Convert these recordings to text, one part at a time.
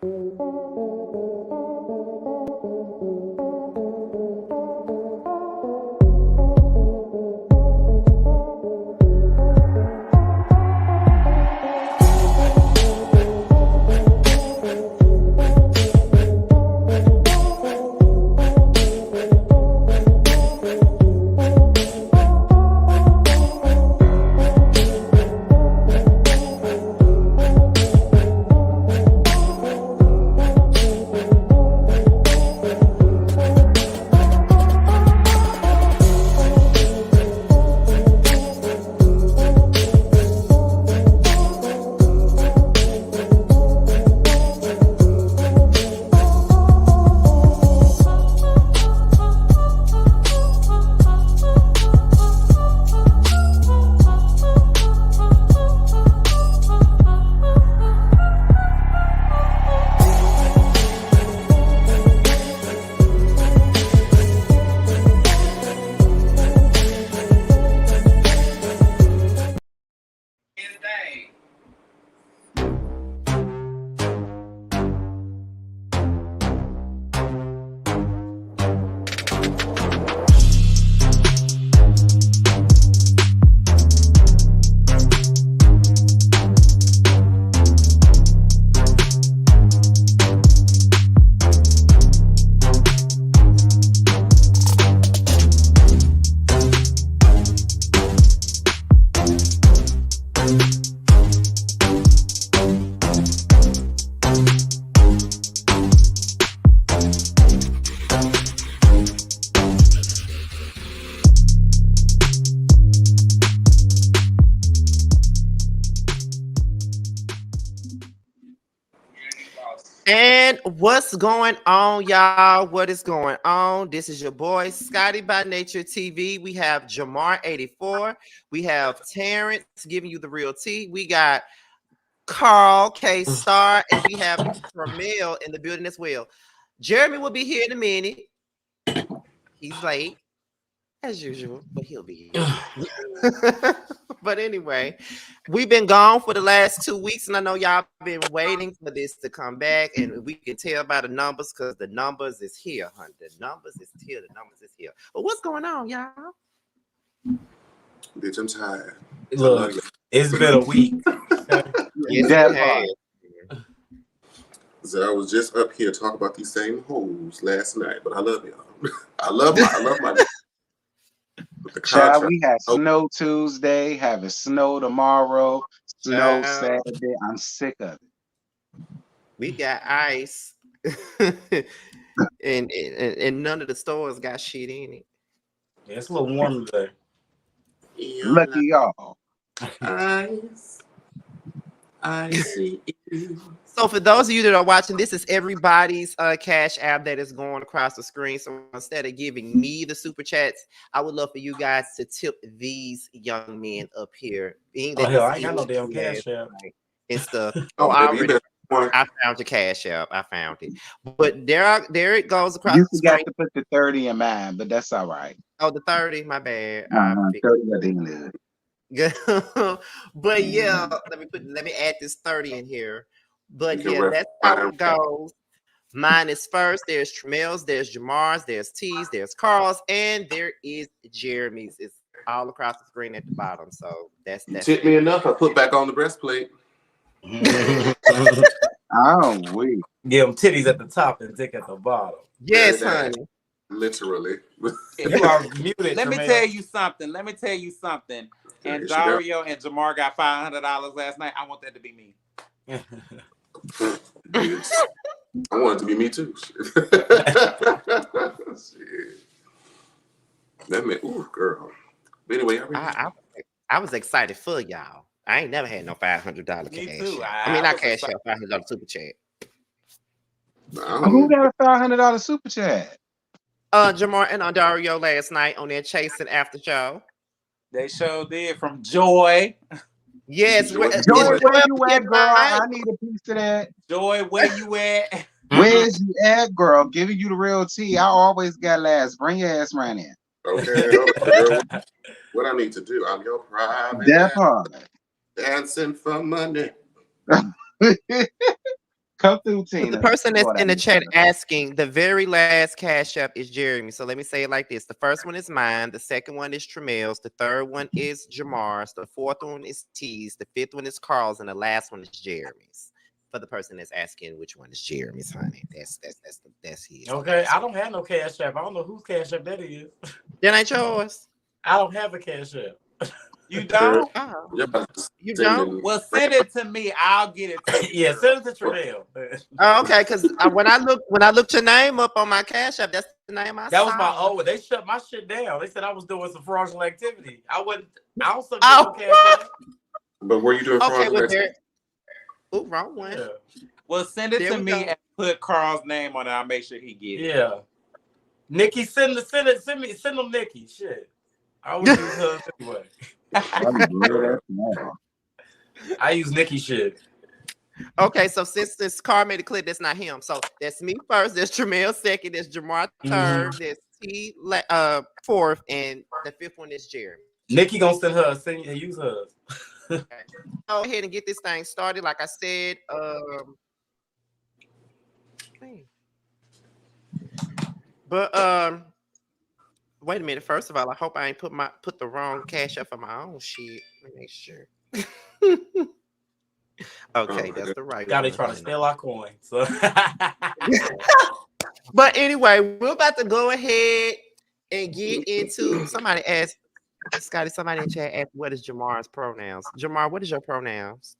And what's going on, y'all? What is going on? This is your boy, Scotty by Nature TV. We have Jamar84. We have Terrence giving you the real tea. We got Carl K. Star, and we have Ramel in the building as well. Jeremy will be here in a minute. He's late, as usual, but he'll be here. But anyway, we've been gone for the last 2 weeks, and I know y'all been waiting for this to come back, and we can tell by the numbers because the numbers is here, honey. The numbers is here. The numbers is here. But what's going on, y'all? Bitch, I'm tired. Look, it's been a week. Yes, So I was just up here talking about these same hoes last night, but I love y'all. I love my. Child, we had snow Tuesday, having snow tomorrow, snow Saturday. I'm sick of it. We got ice, and none of the stores got shit in it. Yeah, it's a little warm today. Lucky y'all. I see you. So for those of you that are watching, this is everybody's cash app that is going across the screen. So instead of giving me the super chats, I would love for you guys to tip these young men up here. Being that I ain't got no damn cash app and stuff. I found your cash app. I found it. But there it goes across you the screen. You forgot to put the 30 in mine, but that's all right. Oh, the 30, my bad. 30 I didn't. But yeah, let me add this 30 in here. But yeah, that's how it goes. Mine is first. There's Tramel's, there's Jamar's, there's T's, there's Carl's, and there is Jeremy's. It's all across the screen at the bottom. So that's tip me enough. I put back on the breastplate. Oh, we give them titties at the top and dick at the bottom. Yes, honey. Literally. You are muted. Let me tell you something. And Dario and Jamar got $500 last night. I want that to be me. I want it to be me too. Shit. That meant, ooh, girl. But anyway, I was excited for y'all. I ain't never had no $500 cash. Me too. I mean, not cash out, $500 super chat. Who got a $500 super chat? Jamar and Dario last night on their Chasing After show. They sure did from Joy. Yes, Joy, where you at, girl? I need a piece of that. Joy, where you at? Where's you at, girl? Giving you the real tea. I always got last. Bring your ass right in. Okay. What I need to do? I'm your private. That part. Dancing for money. Come through, The Tina. person that's Lord, I in the miss chat her. asking, the very last cash app is Jeremy. So let me say it like this. The first one is mine. The second one is Tramel's. The third one is Jamar's. The fourth one is T's. The fifth one is Carl's. And the last one is Jeremy's. For the person that's asking which one is Jeremy's, honey. That's his. Okay, I don't have no cash app. I don't know whose cash app that is. That ain't yours. I don't have a cash app. You don't? Oh, You're about to you send don't? in- Well, send it to me. I'll get it to you. Yeah, send it to Travell. Oh, okay, because when I looked your name up on my cash app, that's the name I That saw. was my old. They shut my shit down. They said I was doing some fraudulent activity. I don't submit Oh, no cash app. But were you doing Okay, fraud? well, there. Oh, wrong one. Yeah. Well, send it There to we me go. and put Carl's name on it. I'll make sure he gets it. Yeah. Nikki, send them Nikki. Shit. I always use hers anyway. I use Nikki shit. Okay, so since Carl made it clear that's not him, so that's me first. There's Tramel second. There's Jamar third. There's T fourth, and the fifth one is Jeremy. Nikki gonna send hers. Use hers. Okay. Go ahead and get this thing started. Like I said, but wait a minute. First of all, I hope I ain't put the wrong cash up for my own shit. Let me make sure. Okay, that's the right Now they one. trying to steal our coin. So But anyway, we're about to go ahead and get into. Somebody asked Scotty. Somebody in chat asked, "What is Jamar's pronouns?" Jamar, what is your pronouns?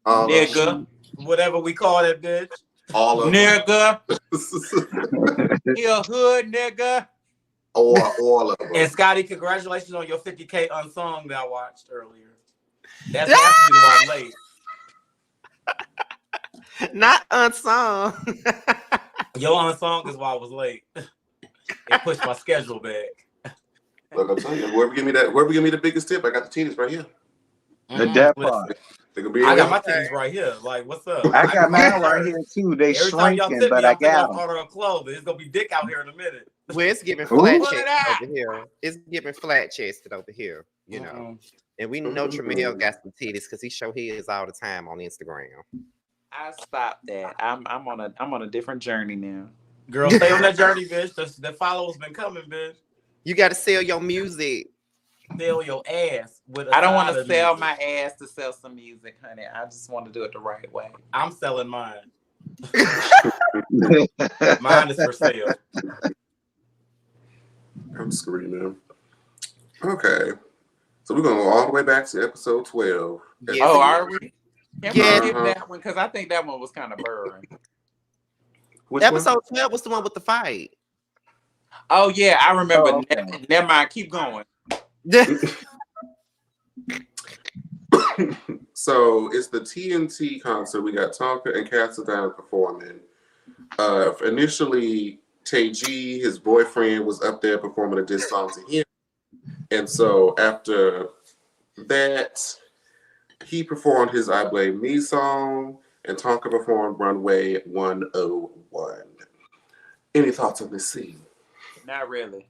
Nigga. whatever we call that bitch. All of Nigga. them. He a hood nigga. Or all of them. And Scotty, congratulations on your 50K unsung that I watched earlier. That's actually why I'm late. Not unsung. Your unsung is why I was late. It pushed my schedule back. Look, I'm telling you, whoever give me the biggest tip, I got the titties right here. The death part. They gonna be I in got my there. titties right here. Like, what's up? I got mine right here too. They Every time y'all shrinking, tip me, but I I'm gonna got them. order a clothing. It's gonna be dick out here in a minute. Well, it's giving flat Ooh. chested over here. It's giving flat chested over here. You know, and we know Tramel got some titties because he show his all the time on Instagram. I stopped that. I'm on a different journey now. Girl, stay on that journey, bitch. The followers been coming, bitch. You got to sell your music. Sell your ass with. I don't want to to sell my ass to sell some music, honey. I just want to do it the right way. I'm selling mine. Mine is for sale. I'm screaming. Okay. So we're gonna go all the way back to episode 12. Yes. Oh, are we? Can we Yeah. skip that one? Because I think that one was kind of boring. Which Episode 12 was the one with the fight. Oh, yeah. I remember. Oh, okay. Never mind. Keep going. So it's the TNT concert. We got Tonka and Cassidy performing. Initially, Tay G, his boyfriend, was up there performing a diss song to him. And so after that, he performed his I Blame Me song, and Tonka performed Runway 101. Any thoughts on this scene? Not really.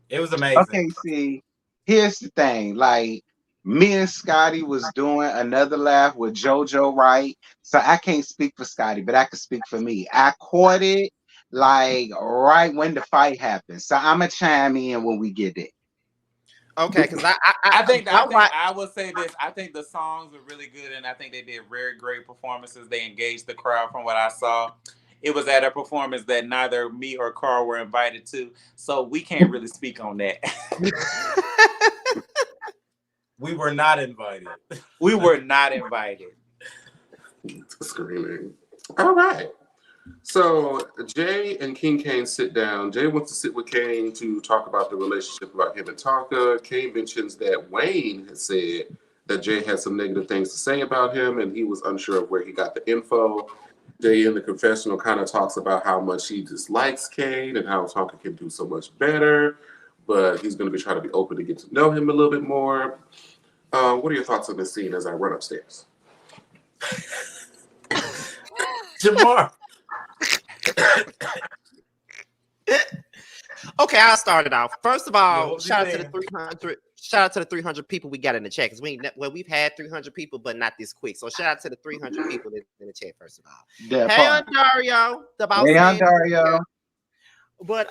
It was amazing. Okay, see, here's the thing. Like, me and Scotty was doing another laugh with JoJo, right? So I can't speak for Scotty, but I can speak for me. I caught it like right when the fight happened. So I'm gonna chime in when we get it. Okay, because I will say this. I think the songs were really good, and I think they did very great performances. They engaged the crowd from what I saw. It was at a performance that neither me or Carl were invited to, so we can't really speak on that. We were not invited. We were not invited. Screaming. All right. So Jay and King Kane sit down. Jay wants to sit with Kane to talk about the relationship about him and Tonka. Kane mentions that Wayne had said that Jay had some negative things to say about him, and he was unsure of where he got the info. Jay in the confessional kind of talks about how much he dislikes Kane and how Tonka can do so much better, but he's going to be trying to be open to get to know him a little bit more. What are your thoughts on this scene as I run upstairs? Jamar. Okay, I'll start it off. First of all, what shout out to you the shout out to the 300 people we got in the chat because we've had 300 people, but not this quick. So shout out to the 300 people that's in the chat first of all. That Hey, part. Ontario, the boss Hey, man. Ontario. But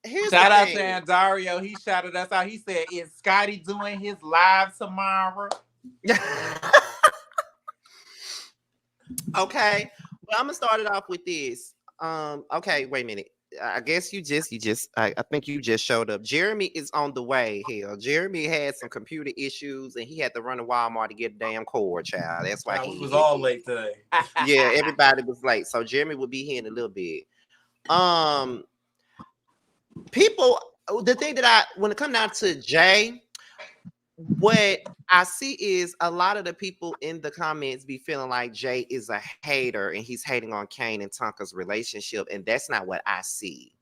here's Shout the out thing. to Andario. He shouted us out. He said, "Is Scotty doing his live tomorrow?" Okay, well, I'm gonna start it off with this. Okay, wait a minute. I guess I think you just showed up. Jeremy is on the way here. Jeremy had some computer issues and he had to run to Walmart to get a damn cord, child. That's why We was all late today. Yeah, everybody was late. So Jeremy will be here in a little bit. People, the thing that when it comes down to Jay, what I see is a lot of the people in the comments be feeling like Jay is a hater and he's hating on Kane and Tonka's relationship, and that's not what I see.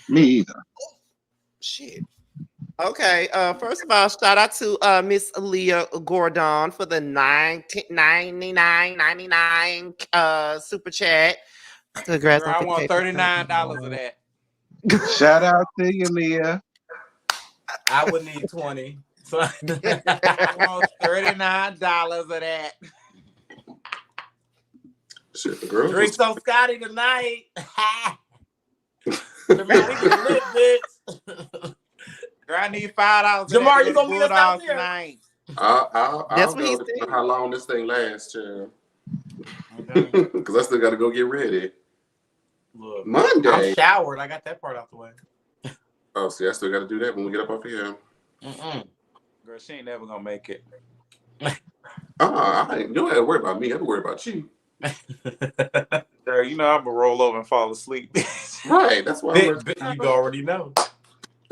Me either. Shit. Okay. First of all, shout out to Miss Leah Gordon for the $99.99 super chat. Congrats. Girl, I want $39 of that. Shout out to you, Leah. I would need 20. So I want $39 of that. Shit, the girls. Drink some Scotty tonight. We can live, bitch. Girl, I need $5. Jamar, you gonna meet us out there tonight? I'll That's go what he's depending on how long this thing lasts, child. Okay. Because I still got to go get ready. Look, Monday. I'm showered. I got that part out the way. Oh, see, I still got to do that when we get up off here. Girl, she ain't never gonna make it. You don't have to worry about me. I have to worry about you. Girl, you know I'm gonna roll over and fall asleep. Right. That's why You already know.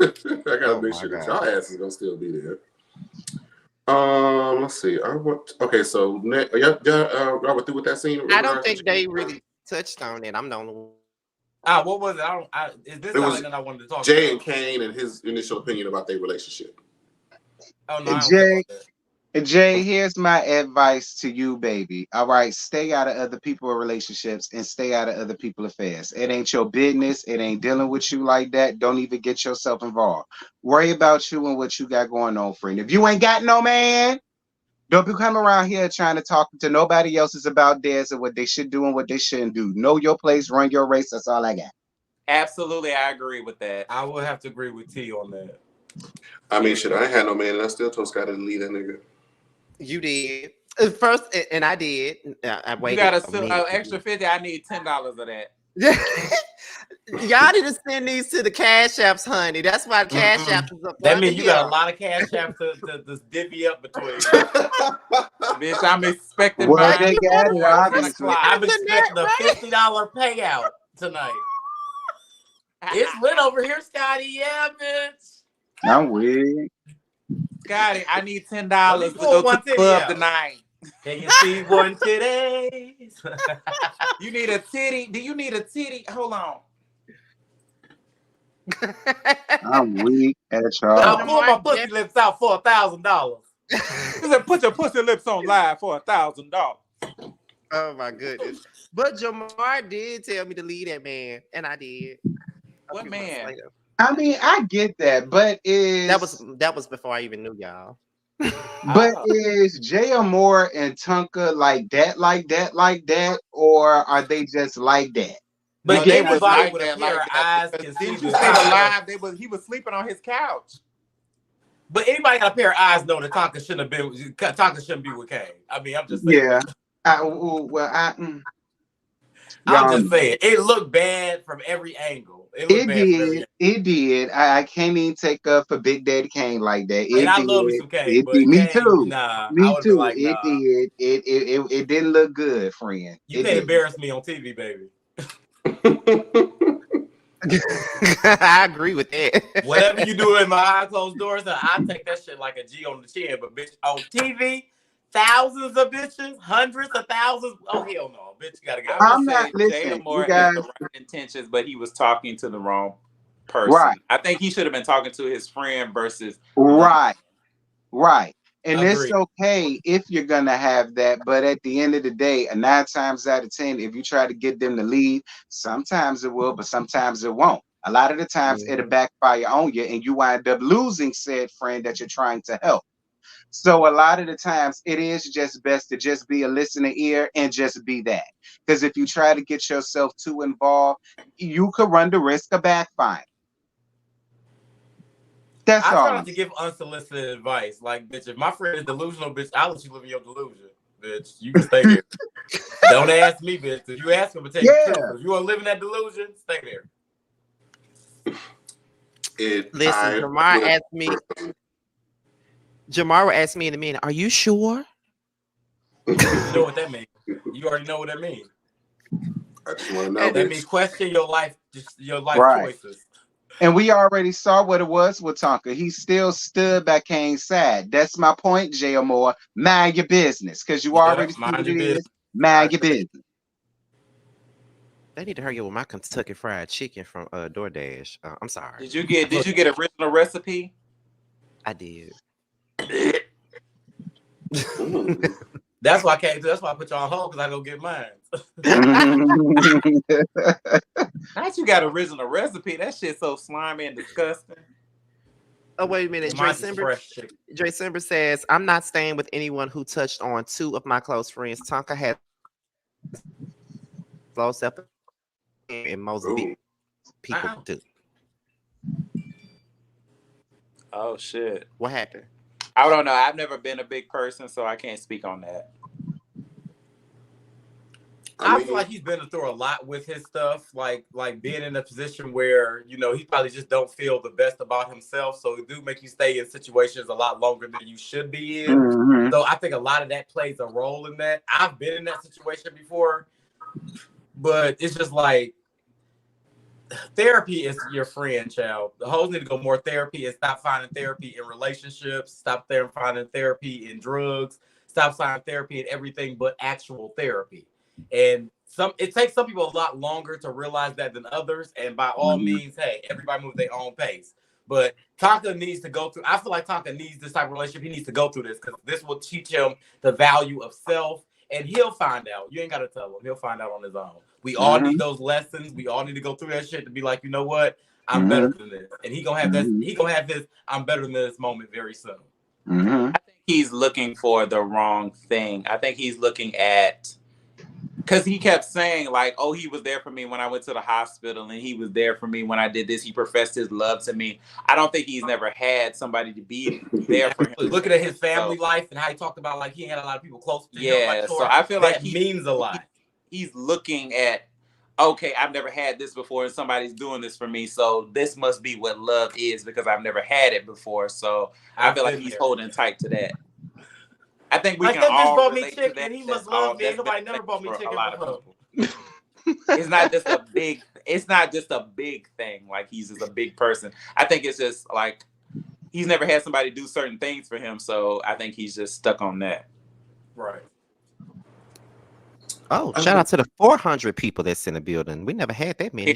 I gotta make sure that y'all ass is gonna still be there. Let's see. Okay, so y'all were through with that scene. I don't think they really touched on it. I'm the only one. What was it? Is this It was something that I wanted to talk Jay about? and Kane and his initial opinion about their relationship. Oh, no, I don't care about that. Jay, here's my advice to you, baby. All right, stay out of other people's relationships and stay out of other people's affairs. It ain't your business. It ain't dealing with you like that. Don't even get yourself involved. Worry about you and what you got going on, friend. If you ain't got no man, don't be coming around here trying to talk to nobody else's about theirs and what they should do and what they shouldn't do. Know your place, run your race. That's all I got. Absolutely, I agree with that. I will have to agree with T on that. I mean, shit, I ain't had no man, and I still told Scott to leave that nigga. You did first, and I did. I waited. You got an extra 50. I need $10 of that. Y'all need to send these to the Cash Apps, honey. That's why the Cash Apps is up. That means you got a lot of Cash Apps to divvy up between. Bitch, I'm expecting Well, mine. they got it, obviously. I'm expecting a $50 payout tonight. It's lit over here, Scotty. Yeah, bitch. I'm weird. Scotty, I need $10 Let to me go pull to the one club titty tonight. Can you see one today? You need a titty? Do you need a titty? Hold on. I'm weak at I'll y'all. pull my pussy lips out for $1,000. He said, put your pussy lips on live for $1,000. Oh my goodness! But Jamar did tell me to leave that man, and I did. What man? I mean, I get that, but That was before I even knew y'all. But is Jay Moore and Tonka like that, or are they just like that? But they anybody was like with a that, pair like of that, eyes because can see didn't you the say the Tonka. live? He was sleeping on his couch. But anybody got a pair of eyes know that Tonka shouldn't be with Kane. I mean, I'm just saying. Yeah. I'm Y'all just know. saying. It looked bad from every angle. It did. I can't even take up for Big Daddy Kane like that. And I love me some Kane, but Me Kane, too. nah. Me I would be too. like, nah. It did. It didn't look good, friend. You can't embarrass me on TV, baby. I agree with that. Whatever you do in my eye closed doors, I take that shit like a G on the chin. But bitch, on TV, thousands of bitches, hundreds of thousands. Oh hell no, bitch, you gotta go. I'm not Jay listening. Moore You guys, had the right intentions, but he was talking to the wrong person. Right. I think he should have been talking to his friend versus right. And Agreed. it's okay if you're gonna have that, but at the end of the day, 9 times out of 10, if you try to get them to leave, sometimes it will, but sometimes it won't. A lot of the times it'll backfire on you and you wind up losing said friend that you're trying to help. So a lot of the times it is just best to just be a listening ear and just be that. Because if you try to get yourself too involved, you could run the risk of backfiring. That's I all. try not to give unsolicited advice. Like, bitch, if my friend is delusional, bitch, I'll let you live in your delusion. Bitch, you can stay there. Don't ask me, bitch. If you ask him to tell you the truth, if you want to live in that delusion, stay there. Listen, Jamar asked me. Jamar will ask me in a minute, are you sure? You know what that means. You already know what that means. I just want to know. That means question your life, just your life choices. And we already saw what it was with Tonka. He still stood by Kane's side. That's my point, J. Moore. Mind your business, because you already see what it is. Mind your business. They need to hurry up with my Kentucky Fried Chicken from DoorDash. I'm sorry. Did you get original recipe? I did. That's why I came. That's why I put y'all on hold, because I go get mine. How'd you got original recipe? That shit's so slimy and disgusting. Oh, wait a minute. Dre Simber says, I'm not staying with anyone who touched on two of my close friends. Tonka has low self in Mozambique. People do. Oh, shit. What happened? I don't know. I've never been a big person, so I can't speak on that. I feel like he's been through a lot with his stuff, like being in a position where, you know, he probably just don't feel the best about himself. So it do make you stay in situations a lot longer than you should be in. Mm-hmm. So I think a lot of that plays a role in that. I've been in that situation before, but it's just like, therapy is your friend, child. The hoes need to go more therapy and stop finding therapy in relationships. Stop finding therapy in drugs. Stop finding therapy in everything but actual therapy. And it takes some people a lot longer to realize that than others. And by all means, hey, everybody moves their own pace. But Tonka needs to go through. I feel like Tonka needs this type of relationship. He needs to go through this because this will teach him the value of self. And he'll find out. You ain't got to tell him. He'll find out on his own. We all need those lessons. We all need to go through that shit to be like, you know what? I'm better than this. And he gonna have this. He gonna have this. I'm better than this moment very soon. I think he's looking for the wrong thing. I think he's looking at, because he kept saying like, oh, he was there for me when I went to the hospital, and he was there for me when I did this. He professed his love to me. I don't think he's never had somebody to be there for him. Looking at his family life and how he talked about like he had a lot of people close to him. Like, so I feel like he means a lot. He's looking at, okay, I've never had this before, and somebody's doing this for me, so this must be what love is because I've never had it before. So I feel like he's holding tight to that. I think we can all relate to that. He must love me. Nobody never bought me chicken. A lot of people. It's not just a big. It's not just a big thing. Like he's just a big person. I think it's just like he's never had somebody do certain things for him, so I think he's just stuck on that. Right. Oh, shout out to the 400 people that's in the building. We never had that many.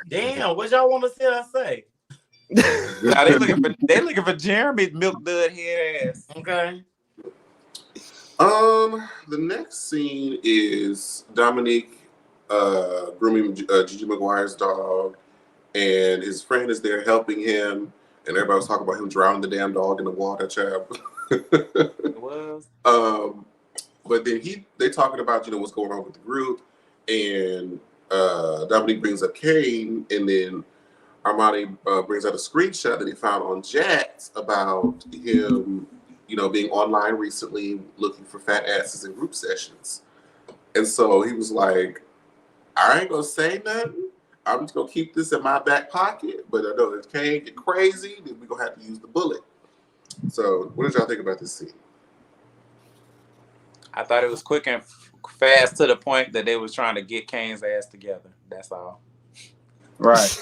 Damn, what y'all want to see us say? Now they looking for Jeremy milk dud head ass. Okay. The next scene is Dominique grooming Gigi McGuire's dog, and his friend is there helping him, and everybody was talking about him drowning the damn dog in the water, child. It was. But then they talking about, you know, what's going on with the group, and Dominique brings up Kane, and then Armani brings out a screenshot that he found on Jax about him, you know, being online recently looking for fat asses in group sessions. And so he was like, I ain't gonna say nothing. I'm just gonna keep this in my back pocket, but I know if Kane get crazy, then we're gonna have to use the bullet. So what did y'all think about this scene? I thought it was quick and fast to the point that they was trying to get Kane's ass together. That's all. Right.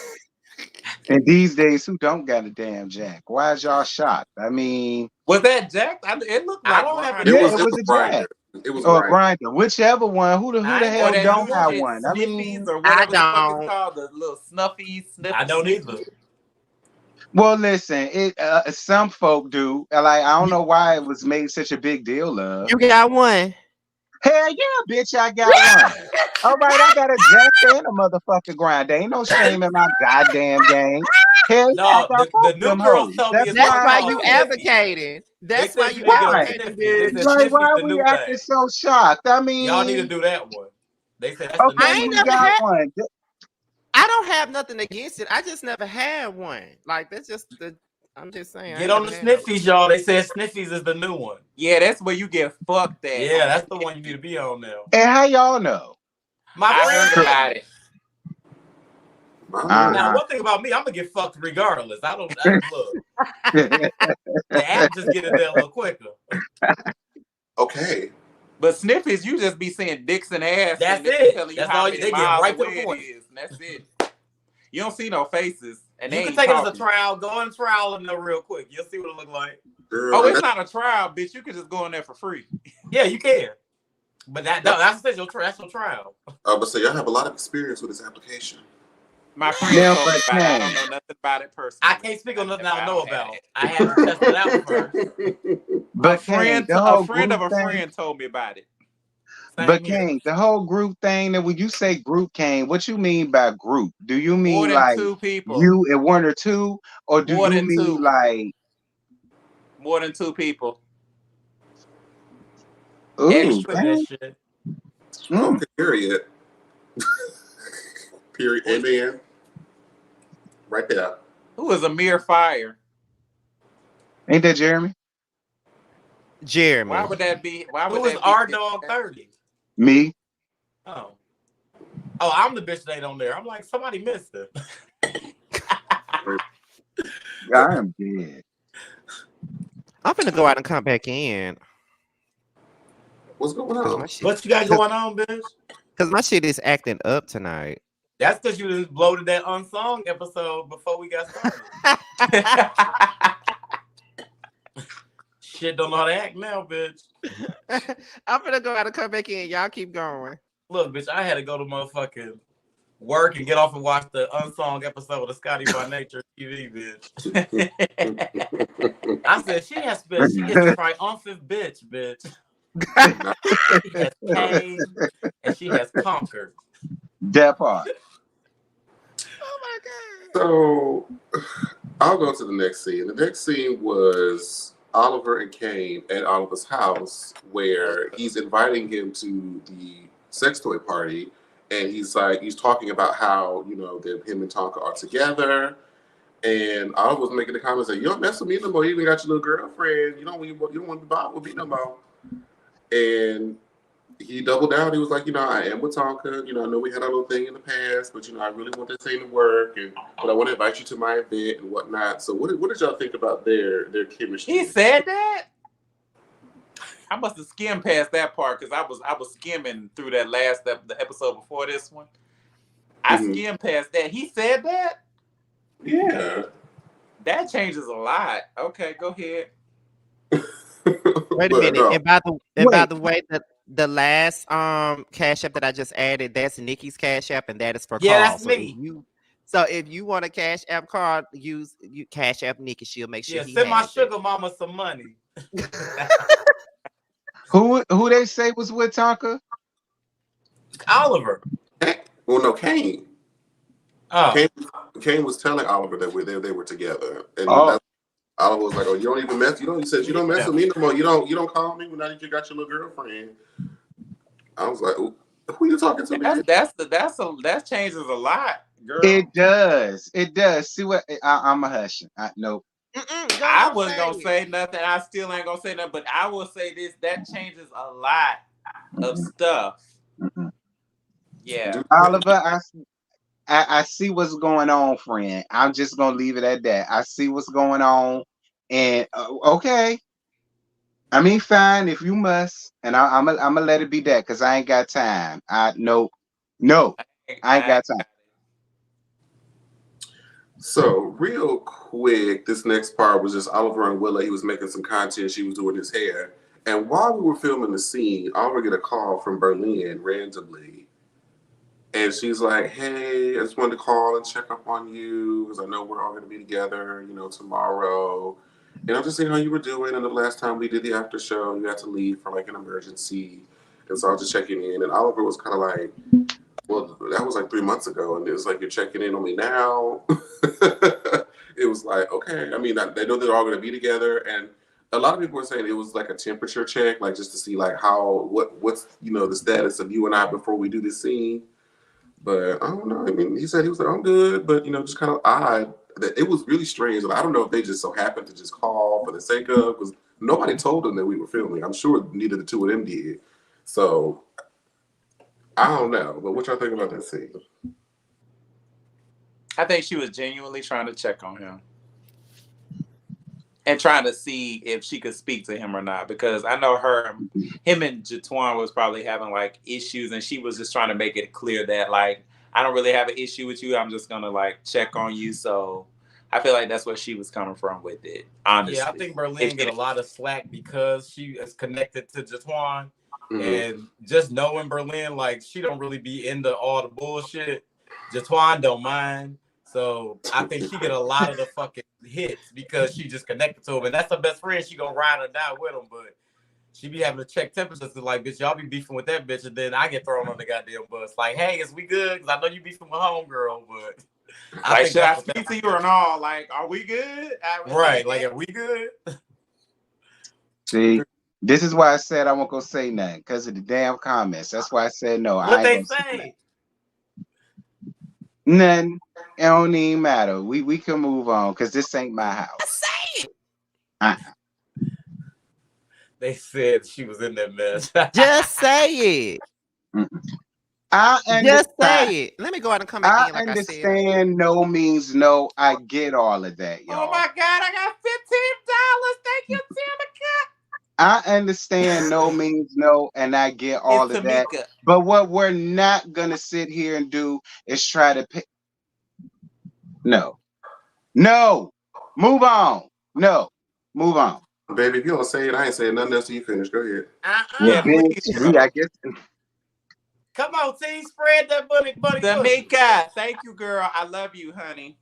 And these days, who don't got a damn Jack? Why is y'all shocked? I mean, was that Jack? It looked like I don't have it was a Jack. It was a grinder. Whichever one. Who the hell don't have one? I mean, or whatever the fuck it's called, the little snuffy. I don't either. Well, listen, some folk do. Like, I don't know why it was made such a big deal of. You got one. Hell yeah, bitch, I got one. All right, I got a jack and a motherfucking grind. There ain't no shame in my goddamn game. Hell yeah, I No, got the both new them girls hoes. tell me That's it's That's what's why. why called you sniffy. advocating. They That's why said you you need to get on Why? advocating, sniffy. They bitch. said Like, sniffy's why the we new acting thing. so shocked? I Y'all need to mean, do that one. They said that's the okay, new I ain't you thing. never got had. one. I don't have nothing against it. I just never had one. Like that's just the. I'm just saying. I Get ain't on never the had one. sniffies, y'all. They said sniffies is the new one. Yeah, that's where you get fucked at. Yeah, that's the one you need to be on now. And how y'all know? My I friend heard told about me. it. Now, Uh-huh. one thing about me, I'm gonna get fucked regardless. I don't look. The app just get it there a little quicker. Okay. But sniffies, you just be seeing dicks and ass, That's and they it. telling you That's how all. many They get miles right to the away it point. is, and that's it. You don't see no faces, and You they can ain't take it as a talking. trial. Go and trial in there real quick. You'll see what it look like. Girl, Oh, I it's got, not a trial, bitch. You can just go in there for free. Yeah, you can. But that's your trial. I would say I have a lot of experience with this application. My friend Now, told me but about it. I don't Kane, know nothing about it personally. I can't speak on nothing I don't know don't have about. it. I had to test it out first. A but Kane, friend, the a whole friend of group a thing. friend told me about it. Same But here. Kane, the whole group thing. That when you say group, Kane, what you mean by group? Do you More mean than like two people. you and one or two, or do More you than mean two. like? More than two people. Ooh, Extra that dang. shit. Mm. Okay, period. Period. Amen. Right there. Who is a mere fire? Ain't that Jeremy? Jeremy. Why would that be? Why would Who is that be? R Dog 30? Me? Oh. Oh, I'm the bitch that ain't on there. I'm like, somebody missed it. I am dead. I'm gonna go out and come back in. What's going Cause my on? shit. What you got going on, bitch? Cause my shit is acting up tonight. That's because you just bloated that unsung episode before we got started. Shit don't know how to act now, bitch. I'm gonna go out and come back in. Y'all keep going. Look, bitch, I had to go to motherfucking work and get off and watch the unsung episode of Scotty by Nature TV, bitch. I said she is triumphant bitch. She has came and she has conquered. That part. Oh my god. So I'll go to the next scene. The next scene was Oliver and Kane at Oliver's house, where he's inviting him to the sex toy party, and he's talking about how that him and Tonka are together, and Oliver was making the comments like, "You don't mess with me no more. You even got your little girlfriend. You don't want to be bothered with me no more." And he doubled down. He was like, I am with Tonka. I know we had a little thing in the past, but I really want this thing to work, but I want to invite you to my event and whatnot. So, what did y'all think about their chemistry? He said that. I must have skimmed past that part because I was skimming through that the episode before this one. I skimmed past that. He said that. Yeah. That changes a lot. Okay, go ahead. Wait a minute. No. And by the way, the last cash app that I just added, that's Nikki's cash app, and that is for Yeah, Carl. that's me. So if you want a cash app card, use cash app Nikki. She'll make sure he send my has sugar mama some money. Who they say was with Tonka? Oliver. Well, no, Kane. Oh. Kane was telling Oliver that they were together, and Oliver was like, "Oh, you don't even mess. You said you don't mess with me no more. You don't call me when now that you got your little girlfriend." I was like, "Who are you talking to?" That changes a lot, girl. It does. It does. See what I'm a hush. Nope. I wasn't gonna say nothing. I still ain't gonna say nothing. But I will say this: that changes a lot of stuff. Yeah, Oliver, I see what's going on, friend. I'm just gonna leave it at that. I see what's going on, and okay. I mean, fine if you must, and I'm gonna let it be that because I ain't got time. No, I ain't got time. So real quick, this next part was just Oliver and Willa. He was making some content. She was doing his hair, and while we were filming the scene, Oliver get a call from Berlin randomly. And she's like, "Hey, I just wanted to call and check up on you because I know we're all going to be together, tomorrow. And I'm just seeing how you were doing. And the last time we did the after show, you had to leave for like an emergency. And so I was just checking in, and Oliver was kind of like, well, that was like 3 months ago, and it was like, you're checking in on me now. It was like, okay. I mean, they know they're all going to be together, and a lot of people were saying it was like a temperature check, like just to see like what's the status of you and I before we do this scene. But I don't know. I mean, he said he was like, I'm good, but just kind of odd. That it was really strange. And I don't know if they just so happened to just call for the sake of, because nobody told them that we were filming. I'm sure neither the two of them did. So I don't know. But what y'all think about that scene? I think she was genuinely trying to check on him and trying to see if she could speak to him or not, because I know him and Jatwan was probably having like issues, and she was just trying to make it clear that like, I don't really have an issue with you. I'm just gonna like check on you. So I feel like that's where she was coming from with it. Honestly, yeah, I think Berlin get a lot of slack because she is connected to Jatwan, and just knowing Berlin, like she don't really be into all the bullshit. Jatwan don't mind. So I think she get a lot of the fucking hits because she just connected to him, and that's her best friend. She gonna ride or die with him, but she be having to check temperatures. Like, bitch, y'all be beefing with that bitch, and then I get thrown on the goddamn bus. Like, hey, is we good? Because I know you beefing with homegirl, but like, should I speak to you or not? Like, are we good? Right? Like, are we good? See, this is why I said I won't go say nothing because of the damn comments. That's why I said no. What I they ain't gonna say? Nothing. It don't even matter. We can move on because this ain't my house. Say it. They said she was in that mess. Just say it. I understand. Just say it. Let me go out and come back in like I said. I understand no means no. I get all of that, y'all. Oh my God, I got $15. Thank you, Tamika. I understand no means no, and I get all of that. But what we're not gonna sit here and do is try to pick. No. Move on. No. Move on. Baby, if you don't say it, I ain't saying nothing else till you finish. Go ahead. Yeah, bitch, I guess. Come on, team, spread that bunny. Tamika, thank you, girl. I love you, honey.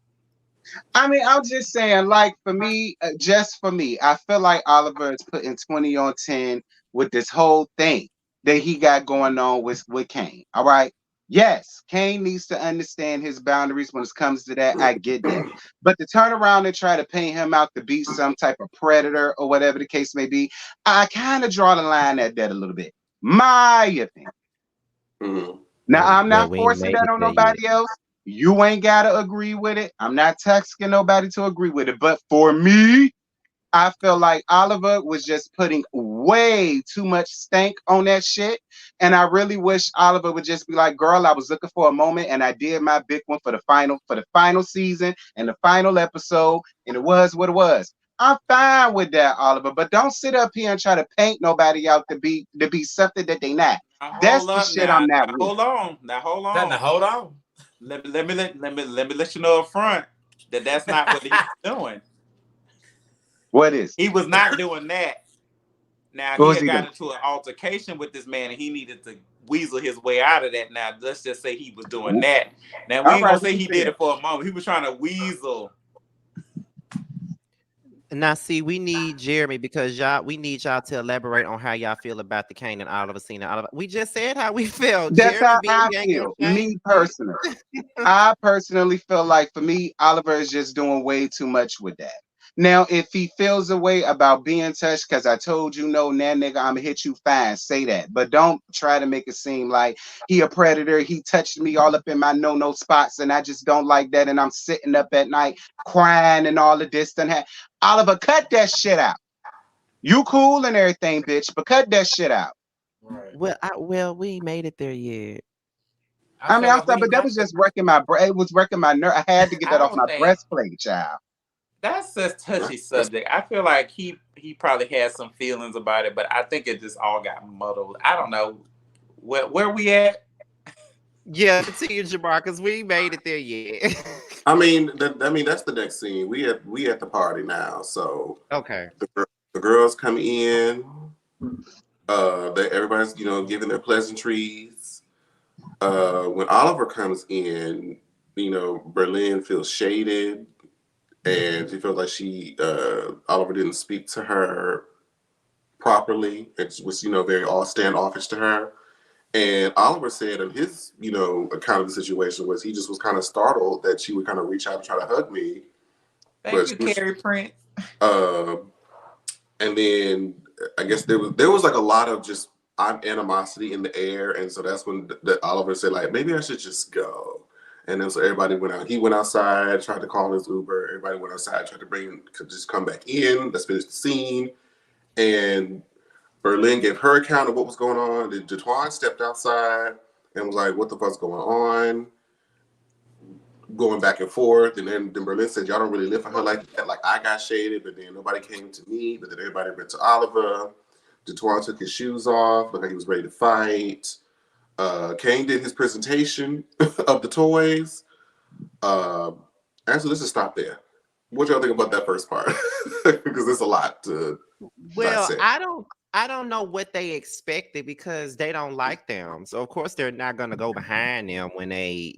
I mean, I'm just saying, like, for me, just for me, I feel like Oliver is putting 20 on 10 with this whole thing that he got going on with Kane. All right. Yes, Kane needs to understand his boundaries when it comes to that. I get that. But to turn around and try to paint him out to be some type of predator or whatever the case may be, I kind of draw the line at that a little bit. My opinion. Now, I'm not forcing that on nobody else. You ain't got to agree with it. I'm not texting nobody to agree with it. But for me, I feel like Oliver was just putting way too much stank on that shit. And I really wish Oliver would just be like, girl, I was looking for a moment and I did my big one for the final season and the final episode. And it was what it was. I'm fine with that, Oliver. But don't sit up here and try to paint nobody out to be something that they not. That's the shit I'm not with. Hold on. Let me let you know up front that that's not what he's doing. What is? He was not doing that. Now he had got into an altercation with this man, and he needed to weasel his way out of that. Now let's just say he was doing that. Now we ain't gonna say he did it for a moment. He was trying to weasel. Now, see, we need Jeremy because we need y'all to elaborate on how y'all feel about the Kane and Oliver scene. We just said how we felt. That's how I feel. Me personally, I personally feel like for me, Oliver is just doing way too much with that. Now, if he feels a way about being touched, because I told you no, nah, nigga, I'm gonna hit you fine. Say that, but don't try to make it seem like he a predator. He touched me all up in my no spots, and I just don't like that. And I'm sitting up at night crying and all of this. And Oliver, cut that shit out. You cool and everything, bitch, but cut that shit out. Right. Well, we ain't made it there yet. I mean, I'm sorry, but that was just wrecking my it was wrecking my nerve. I had to get that off my breastplate, child. That's a touchy subject. I feel like he probably had some feelings about it, but I think it just all got muddled. I don't know where we at. Yeah, continue, Jamar, because we made it there yet. I mean, that's the next scene. We at the party now, so okay. The girls come in. Everybody's giving their pleasantries. When Oliver comes in, Berlin feels shaded. And she feels like Oliver didn't speak to her properly. It was, very all standoffish to her. And Oliver said in his, account of the situation was he just was kind of startled that she would kind of reach out and try to hug me. Thank you, Carrie Prince. And then I guess there was like a lot of just animosity in the air, and so that's when Oliver said like maybe I should just go. And then so everybody went out. He went outside, tried to call his Uber. Everybody went outside, tried to just come back in. Let's finish the scene. And Berlin gave her account of what was going on. Then Jatwan stepped outside and was like, "What the fuck's going on?" Going back and forth, and then Berlin said, "Y'all don't really live for her like that. Like I got shaded, but then nobody came to me. But then everybody went to Oliver. Jatwan took his shoes off, looked like he was ready to fight. Kane did his presentation of the toys. Actually, let's just stop there. What y'all think about that first part? Because there's a lot to dissect. I don't know what they expected because they don't like them. So of course they're not gonna go behind them when they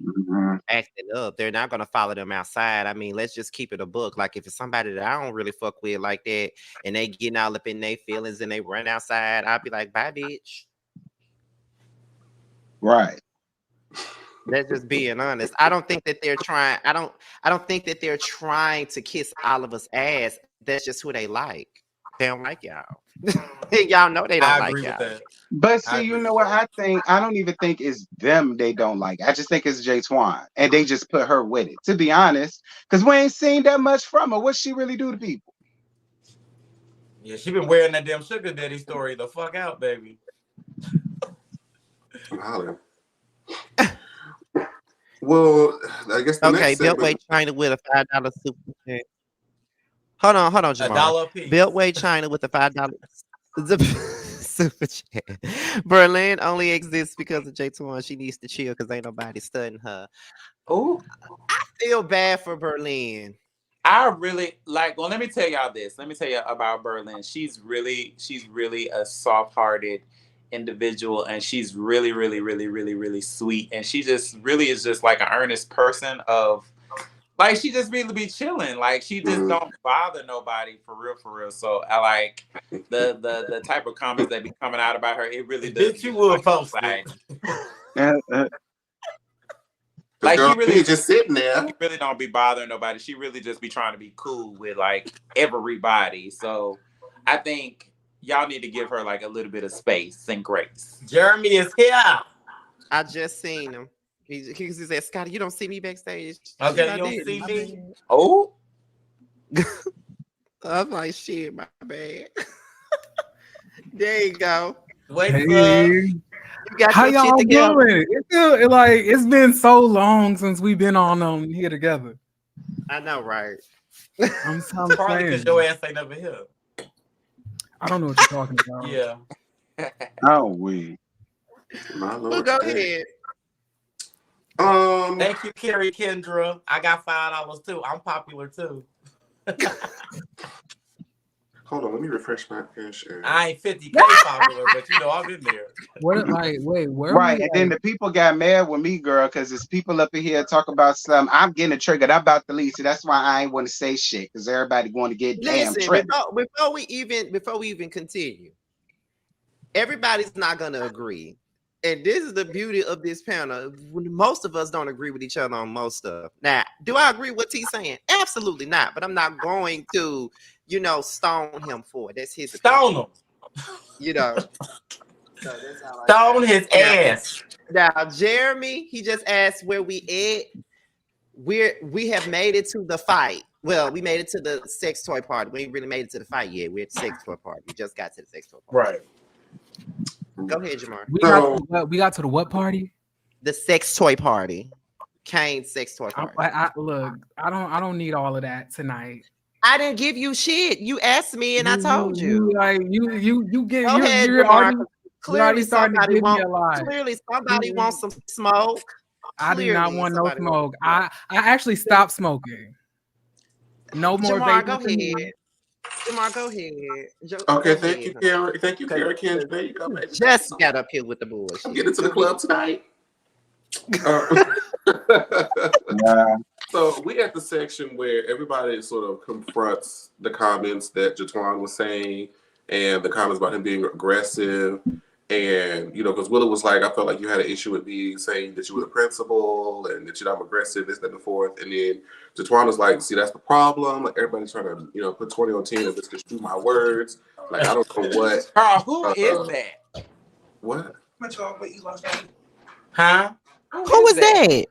acting up. They're not gonna follow them outside. I mean, let's just keep it a book. Like if it's somebody that I don't really fuck with like that, and they getting all up in their feelings and they run outside, I'll be like, bye, bitch. Right. That's just being honest. I don't think that they're trying. I don't think that they're trying to kiss Oliver's ass. That's just who they like. They don't like y'all. Y'all know they don't I like agree y'all. with that. But see, you know what I think? I don't even think it's them they don't like. I just think it's Jay Twan. And they just put her with it, to be honest. Because we ain't seen that much from her. What she really do to people? Yeah, she been wearing that damn sugar daddy story the fuck out, baby. Well, I guess the next Beltway China with a $5 super chat. Hold on, Jamal. $1 a piece. Beltway China with a $5 super chat. Berlin only exists because of J21. She needs to chill because ain't nobody studying her. Oh, I feel bad for Berlin. I really like. Well, let me tell y'all this. Let me tell you about Berlin. She's really a soft-hearted individual, and she's really, really, really, really, really sweet. And she just really is just like an earnest person of, like, she just really be chilling. Like she just don't bother nobody for real. So I like the type of comments that be coming out about her. It really does. Bitch, you would post like, like she really just sitting there. She really don't be bothering nobody. She really just be trying to be cool with like everybody. So I think y'all need to give her like a little bit of space and grace. Jeremy is here. I just seen him. He said, Scotty, you don't see me backstage. Okay, you don't see me? Oh. I'm like, shit, my bad. There you go. Wait, how y'all doing? It's been so long since we've been on here together. I know, right? I'm probably because your ass ain't never here. I don't know what you're talking about. Yeah. Oh, we. Well, go ahead. Thank you, Carrie Kendra. I got $5 too. I'm popular too. Hold on, let me refresh my cash. I ain't 50K popular, but you know I'm in there. What? Like, wait, where? Right, and then the people got mad with me, girl, because it's people up in here talk about something. I'm getting triggered. I'm about to leave, so that's why I ain't want to say shit because everybody going to get damn triggered. Before we even continue, everybody's not gonna agree. And this is the beauty of this panel. Most of us don't agree with each other on most stuff. Now, do I agree with what he's saying? Absolutely not. But I'm not going to, stone him for it. That's his stone him. So that's how stone his ass. Now, Jeremy, he just asked where we at. We have made it to the fight. Well, we made it to the sex toy party. We ain't really made it to the fight yet. We're at the sex toy party. We just got to the sex toy party. Right. Go ahead, Jamar. We got to the what party? The sex toy party. Kane's sex toy party. Look, I don't need all of that tonight. I didn't give you shit. You asked me and I told you. You get Go ahead, you're Jamar. already, Clearly somebody wants some smoke. I do not want no smoke. I actually stopped smoking. No more Jamar, vaping. go ahead. Jamar, go ahead. Okay, thank you, Kara. Thank you, Kara Kendra. There you go, baby. Just got up here with the bullshit. I'm getting to the club tonight. So we at the section where everybody sort of confronts the comments that Jatwan was saying, and the comments about him being aggressive. And, you know, because Willow was like, I felt like you had an issue with me saying that you were the principal and that I'm aggressive, this, that, and the fourth. And then Jatwan was like, see, that's the problem. Like, everybody's trying to, you know, put 20 on 10 and just construe my words. Like, I don't know what. Carl, who is that? What? Huh? Who is that?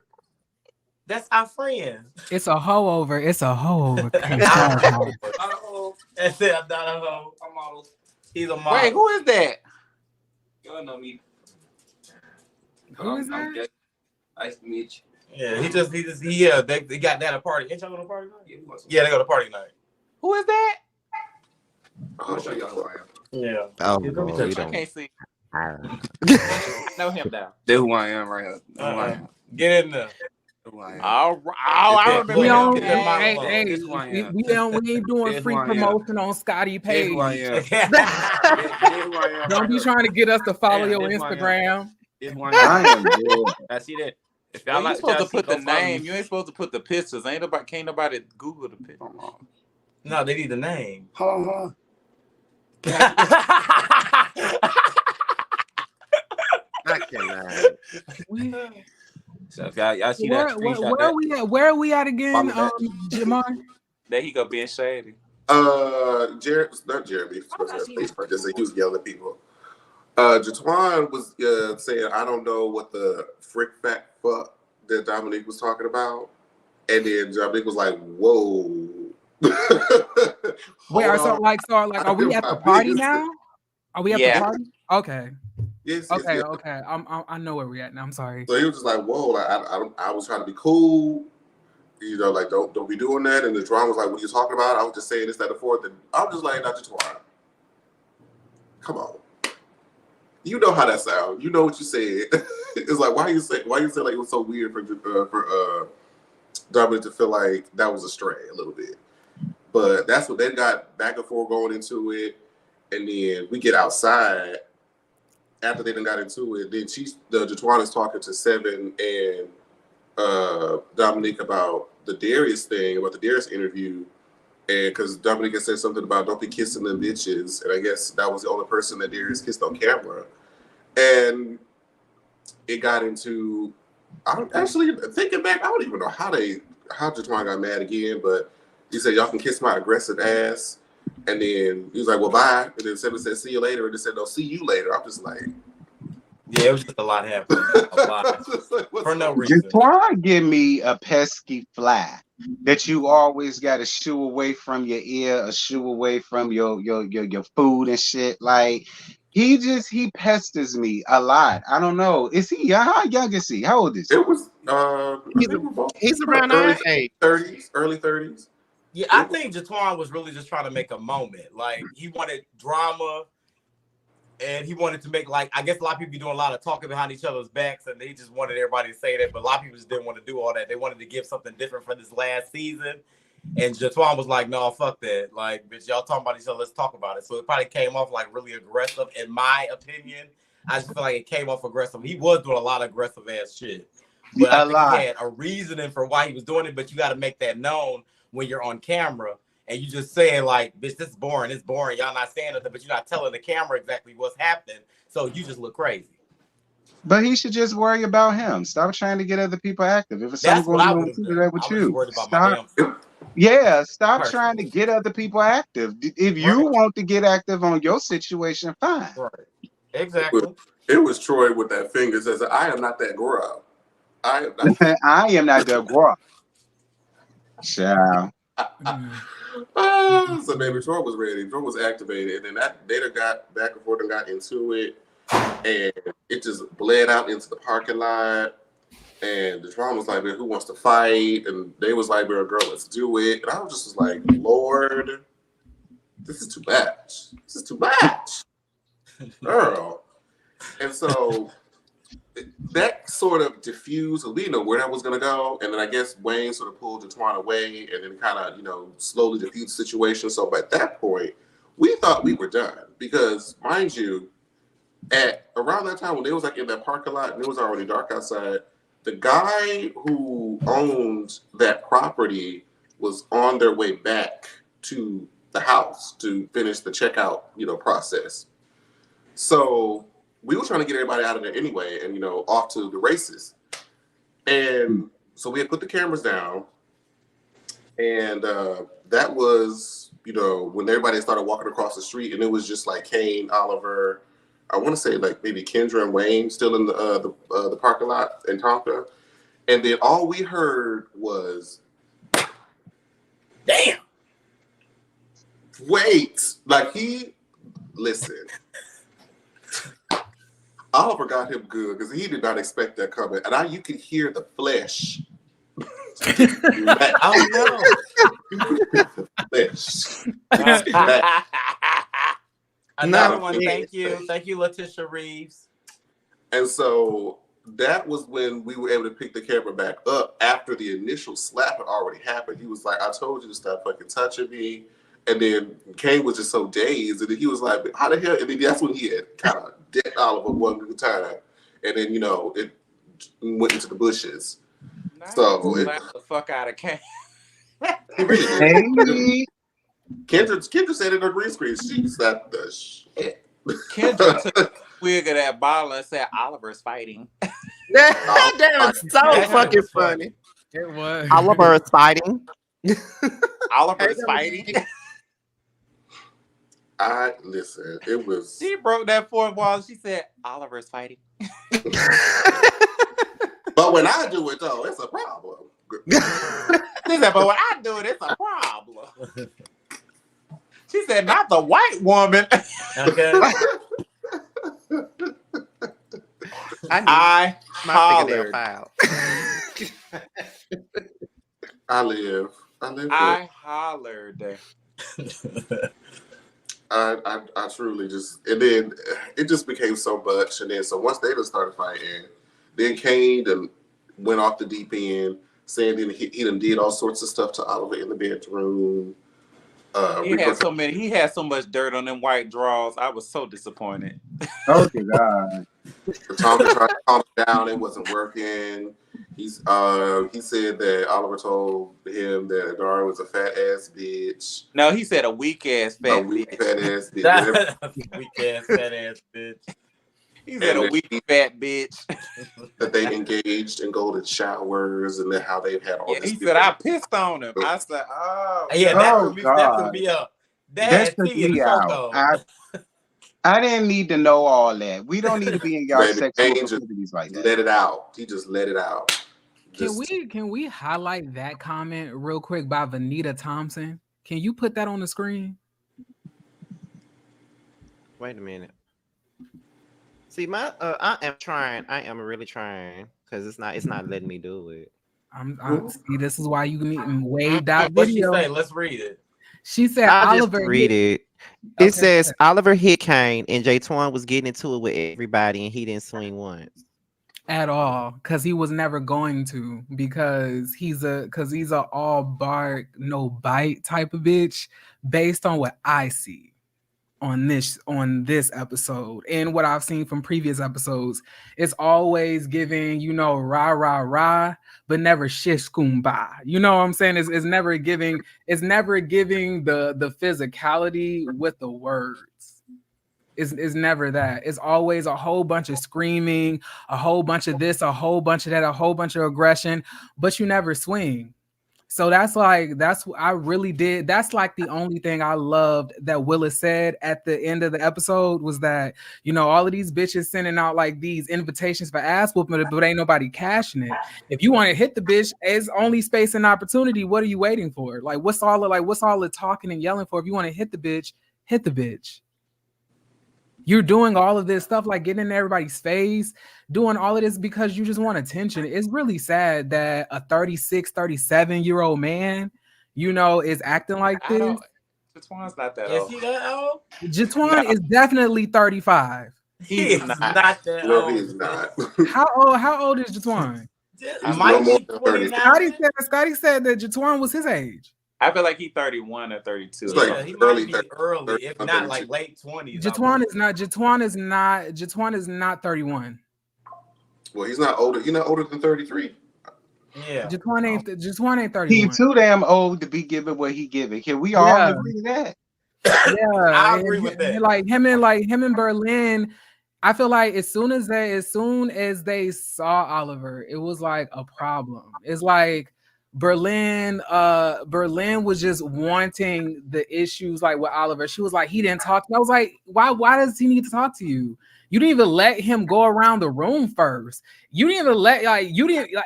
That's our friend. It's a hoe over. It's a hoe over. That's it. I'm not a hoe. I'm model. He's a model. Wait, who is that? Y'all know me. Who is that? Nice to meet you. Yeah, they got that at a party. Ain't y'all going to party night? Yeah, they go to party night. Who is that? I'll show y'all who I am. Yeah. Oh, I can't see. Know him down. That's who I am right here. That's who I am. Get in there. That's who I am. All right. Oh, I remember We him. don't. Get in my Hey, phone. hey, That's who I am. we ain't doing That's free who I am. promotion on Scotty That's page. who I am. Yeah. Who I am. Don't be trying to get us to follow Yeah, your that's who I am. Instagram. That's who I I am. am good. I see that. If Well, y'all you like supposed to Chelsea, put the go follow name. me. You ain't supposed to put the pictures. Can't nobody Google the picture. No, they need the name. Hold on. I cannot. So if y'all see that screenshot, Where are we at? Where are we at again, Follow that. Jamar? There he go being shady. Not Jeremy. Just he was yelling at people. Jatwan was saying, I don't know what the frick fact fuck that Dominique was talking about. And then Dominique was like, whoa. Wait, are we at the party now? Are we at Yeah. the party? Okay. Yes, Okay, yes. okay. I know where we're at now. I'm sorry. So he was just like, whoa, like, I was trying to be cool. You know, like, don't be doing that. And the drama was like, what are you talking about? I was just saying this, that, and the fourth. And I was just like, Dr. Twan, come on. You know how that sounds. You know what you said. It's like, why you say like it was so weird for Dominic to feel like that was a stray a little bit. But that's what they got back and forth going into it. And then we get outside after they done got into it. Then Jatwan is talking to Seven and Dominique about the Darius thing, about the Darius interview. And because Dominique had said something about don't be kissing them bitches. And I guess that was the only person that Darius kissed on camera. And it got into, I'm actually thinking back, I don't even know how Jatwan got mad again, but he said, y'all can kiss my aggressive ass. And then he was like, well, bye. And then Seven said, see you later. And they said, no, see you later. I'm just like, Yeah, it was just a lot happening. A lot. For no reason. Jatwan give me a pesky fly that you always got to shoo away from your ear or shoo away from your food and shit. Like, he pesters me a lot. I don't know. Is he young? How young is he? How old is he? it was, He's around our age. early 30s. Yeah, I think Jatwan was really just trying to make a moment. Like, he wanted drama, and he wanted to make, like, I guess a lot of people be doing a lot of talking behind each other's backs, and they just wanted everybody to say that, but a lot of people just didn't want to do all that. They wanted to give something different for this last season, and Jatwan was like, no, fuck that. Like, bitch, y'all talking about each other, let's talk about it. So it probably came off, like, really aggressive, in my opinion. I just feel like it came off aggressive. He was doing a lot of aggressive-ass shit. But I think he had a reasoning for why he was doing it, but you got to make that known when you're on camera and you just saying like, bitch, this is boring. It's boring. Y'all not saying nothing, but you're not telling the camera exactly what's happening. So you just look crazy. But he should just worry about him. Stop trying to get other people active. If it's something going on, do that with you. Stop trying to get other people active. If you want to get active on your situation, fine. Right. Exactly. It was Troy with that finger says, I am not that girl. I am not that girl. Ciao. So baby, Troy was ready. Troy was activated, and then that data got back and forth and got into it, and it just bled out into the parking lot. And the drama was like, man, who wants to fight? And they was like, girl, let's do it. And I was just like, Lord, this is too much. This is too much, girl. And so that sort of diffused. We didn't know where that was going to go. And then I guess Wayne sort of pulled Jatwan away and then kind of, slowly diffused the situation. So by that point, we thought we were done because, mind you, at around that time when they was like in that parking lot and it was already dark outside, the guy who owned that property was on their way back to the house to finish the checkout, process. So we were trying to get everybody out of there anyway, and off to the races. And so we had put the cameras down, and that was, when everybody started walking across the street, and it was just like Kane, Oliver, I want to say like maybe Kendra and Wayne still in the parking lot in Tonka, and then all we heard was, "Damn!" Wait, like listen. Oliver got him good because he did not expect that coming, and you could hear the flesh. Oh no! Flesh. Another one. Thank you, Letitia Reeves. And so that was when we were able to pick the camera back up after the initial slap had already happened. He was like, "I told you to stop fucking touching me." And then Kane was just so dazed, and then he was like, "How the hell?" And then that's when he had kind of decked Oliver one good time, and then it went into the bushes. So it slapped the fuck out of Kane. He really did. Kendra said in her green screen, she slapped the shit. Kendra took a wig of that bottle and said, "Oliver's fighting." That was so fucking funny. It was. Oliver is fighting. Oliver's fighting. Listen, it was. She broke that fourth wall. She said, "Oliver's fighting." But when I do it, though, it's a problem. She said, "But when I do it, it's a problem." She said, "Not the white woman." Okay. I hollered. I live. I hollered. I truly just, and then it just became so much, and then so once they just started fighting, then Kane done went off the deep end, saying that he done did all sorts of stuff to Oliver in the bedroom. He had so much dirt on them white drawers. I was so disappointed. Oh God! Tonka tried to calm him down. It wasn't working. He said that Oliver told him that Adara was a fat ass bitch. No, he said a weak ass fat bitch. Fat ass bitch. Weak ass fat ass bitch. He said a weak fat bitch. That they engaged in golden showers and then how they've had all this. He said I pissed on him. I said, "Oh yeah, that took me up. That took me out. I didn't need to know all that. We don't need to be in y'all sexual activities like that. Let it out. He just let it out. Can we highlight that comment real quick by Vanita Thompson? Can you put that on the screen? Wait a minute. See, I am really trying because it's not letting me do it. See, this is why you need wave that video. What she say? Let's read it. She said, Oliver just read it. Okay. It says Oliver hit Kane and Jay Twan was getting into it with everybody and he didn't swing once. At all, because he was never going to, because he's a all bark, no bite type of bitch, based on what I see on this episode and what I've seen from previous episodes. It's always giving, rah rah rah, but never shish kumbah. You know what I'm saying? It's never giving the physicality with the words. Is never that. It's always a whole bunch of screaming, a whole bunch of this, a whole bunch of that, a whole bunch of aggression, but you never swing. So that's what I really did. That's like the only thing I loved that Willis said at the end of the episode was that, all of these bitches sending out like these invitations for ass whooping, but ain't nobody cashing it. If you want to hit the bitch, it's only space and opportunity. What are you waiting for? What's all the talking and yelling for? If you want to hit the bitch, hit the bitch. You're doing all of this stuff, like getting in everybody's face, doing all of this because you just want attention. It's really sad that a 36, 37-year-old man, is acting like this. Jatwan's not that old. Is he that old? Jatwan is definitely 35. He is not that old. No, he's not. How old is Jatwan? Might be 29. Scotty said that Jatwan was his age. I feel like he's 31 or 32. It's like he early, might be early, if not like late 20s. Jatwan is not 31. Well, he's not older. He's not older than 33. Yeah. Juwan ain't He 31. too damn old to be giving what he giving. Can we all agree to that? Yeah, I agree with that. Like him and Berlin. I feel like as soon as they saw Oliver, it was like a problem. It's like Berlin was just wanting the issues like with Oliver. She was like, he didn't talk to me. I was like, why does he need to talk to you? You didn't even let him go around the room first. You didn't even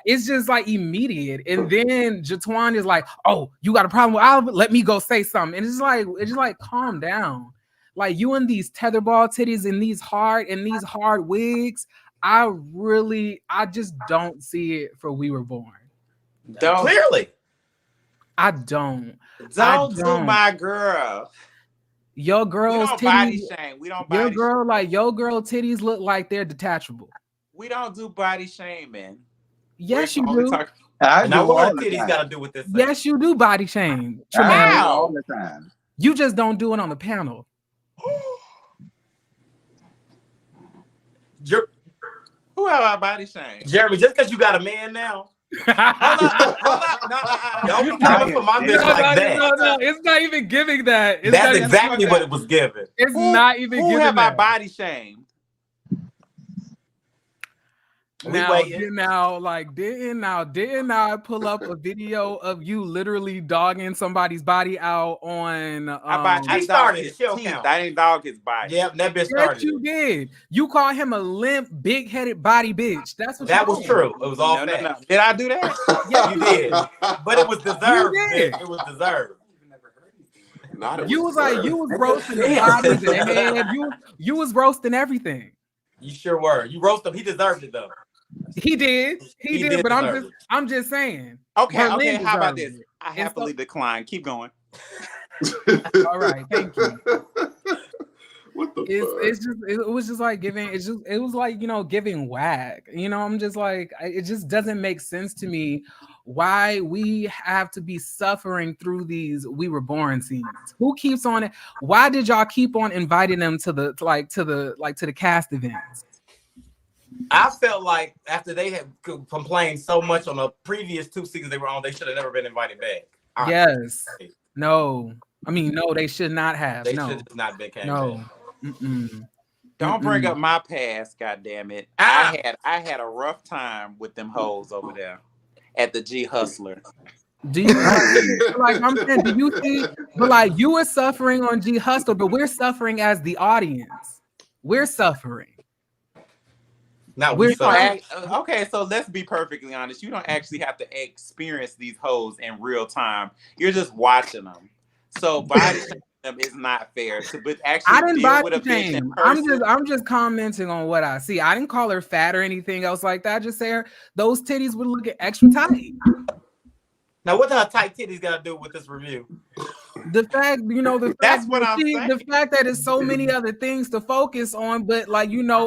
it's just like immediate. And then Jatwan is like, oh, you got a problem with Oliver? Let me go say something. And it's just like calm down. Like you and these tetherball titties and these hard wigs, I just don't see it for We Were Born. Clearly. I don't. Don't do my girl. Your girl's we don't titties. Body shame. We don't body shame. Your girl titties look like they're detachable. We don't do body shaming. Yes, you do. Now what do titties got to do with this? Yes, you do body shame. I do all the time. You just don't do it on the panel. Who have I body shame? Jeremy, just because you got a man now. Hold up. No, don't be coming for my bitch like that. No, it's not even giving that. That's exactly what it was given. It's not even giving that. Who have I body shamed? Didn't I pull up a video of you literally dogging somebody's body out on? I started his teeth. I didn't dog his body. Yep, that bitch started. Yes, you did. You called him a limp, big-headed body bitch. That's what that was true. It was all facts. No. Did I do that? Yeah, you did. But it was deserved. It was deserved. You was roasting the bodies in the head. You was roasting everything. You sure were. You roasted him. He deserved it though. He did. But I'm just saying. Okay. How about this? I happily decline. Keep going. All right. Thank you. What the fuck? It was just like giving. It was like giving whack. I'm just like it just doesn't make sense to me why we have to be suffering through these We Were Born scenes. Who keeps on it? Why did y'all keep on inviting them to the cast events? I felt like after they had complained so much on the previous 2 seasons they were on, they should have never been invited back. Yes. No. I mean, no, they should not have. They should have not been came back. Don't bring up my past, goddammit. I had a rough time with them hoes over there at the G Hustler. Do you I'm saying, do you see? But like you were suffering on G Hustler, but we're suffering as the audience. We're suffering. Now okay, so let's be perfectly honest. You don't actually have to experience these hoes in real time. You're just watching them. So body shaming them is not fair. But actually, I didn't body shame. I'm just commenting on what I see. I didn't call her fat or anything else like that. I just say those titties would look extra tight. Now, what the tight titties got to do with this review? The fact, that's what I'm saying. The fact that there's so many other things to focus on, but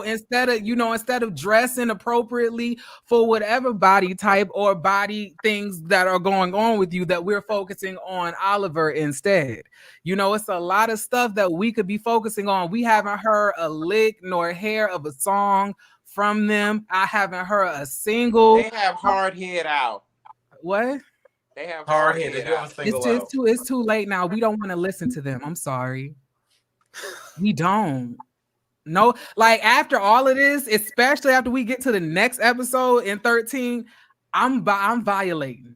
instead of dressing appropriately for whatever body type or body things that are going on with you, that we're focusing on Oliver instead. It's a lot of stuff that we could be focusing on. We haven't heard a lick nor hair of a song from them. I haven't heard a single. They have hard head out. What? They have hard head. It's too late now. We don't want to listen to them. I'm sorry. We don't. No, like after all of this, especially after we get to the next episode in 13, I'm violating.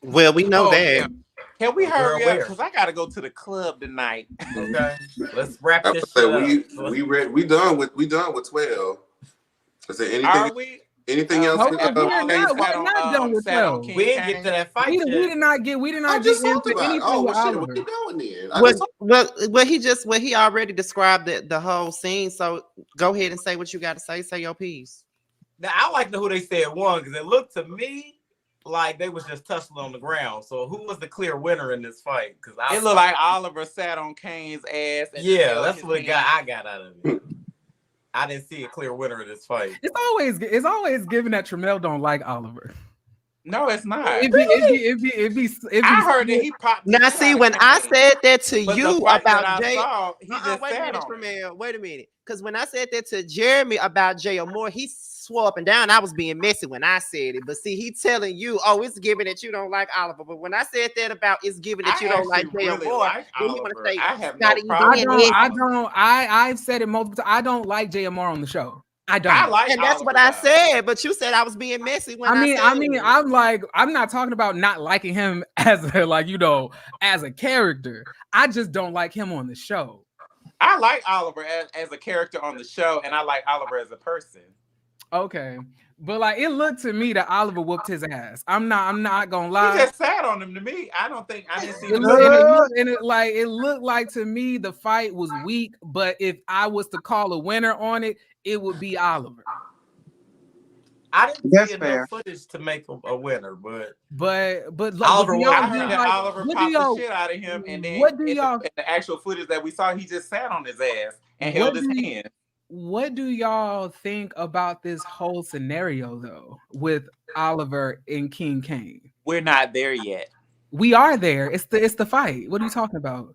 Well, we know that. Yeah. Can we hurry up? Because I gotta go to the club tonight. Okay, let's wrap this shit up. We done with 12. Is there anything? Are we? Anything else? We're not done with 12. We didn't get to that fight. We did not get into anything. What you doing then? Well, he already described the whole scene. So go ahead and say what you got to say. Say your piece. Now I like to know who they said won because it looked to me like they was just tussling on the ground. So who was the clear winner in this fight? Because it looked like Oliver sat on Kane's ass. And that's what I got out of it. I didn't see a clear winner in this fight. It's always given that Tramel don't like Oliver. No, it's not. I heard that he popped. Now, see, when I said that to you about Jay, wait a minute, because when I said that to Jeremy about Jay Moore, he swore up and down I was being messy when I said it. But see, he telling you, oh, it's given that you don't like Oliver. But when I said that about it's given that you don't like J.M. really Moore, like then he want to Oliver. say, I have Scotty, no you problem. being messy. I've said it multiple times. I don't like JMR on the show. I don't. I like And that's Oliver, what I though. said. But you said I was being messy when I said it. I'm like, I'm not talking about not liking him as a, like, you know, as a character. I just don't like him on the show. I like Oliver as a character on the show, and I like Oliver as a person. Okay. But like it looked to me that Oliver whooped his ass. I'm not gonna lie. He just sat on him to me. I didn't see it looked like to me the fight was weak, but if I was to call a winner on it, it would be Oliver. I didn't That's see fair. enough footage to make a winner, but like, Oliver what do won. y'all I heard do, that like, Oliver what do popped the y'all- shit out of him, and then what do in y'all- the actual footage that we saw, he just sat on his ass and What held his do you- hand. What do y'all think about this whole scenario though with Oliver and King Kane? We're not there yet. We are there. It's the fight. What are you talking about?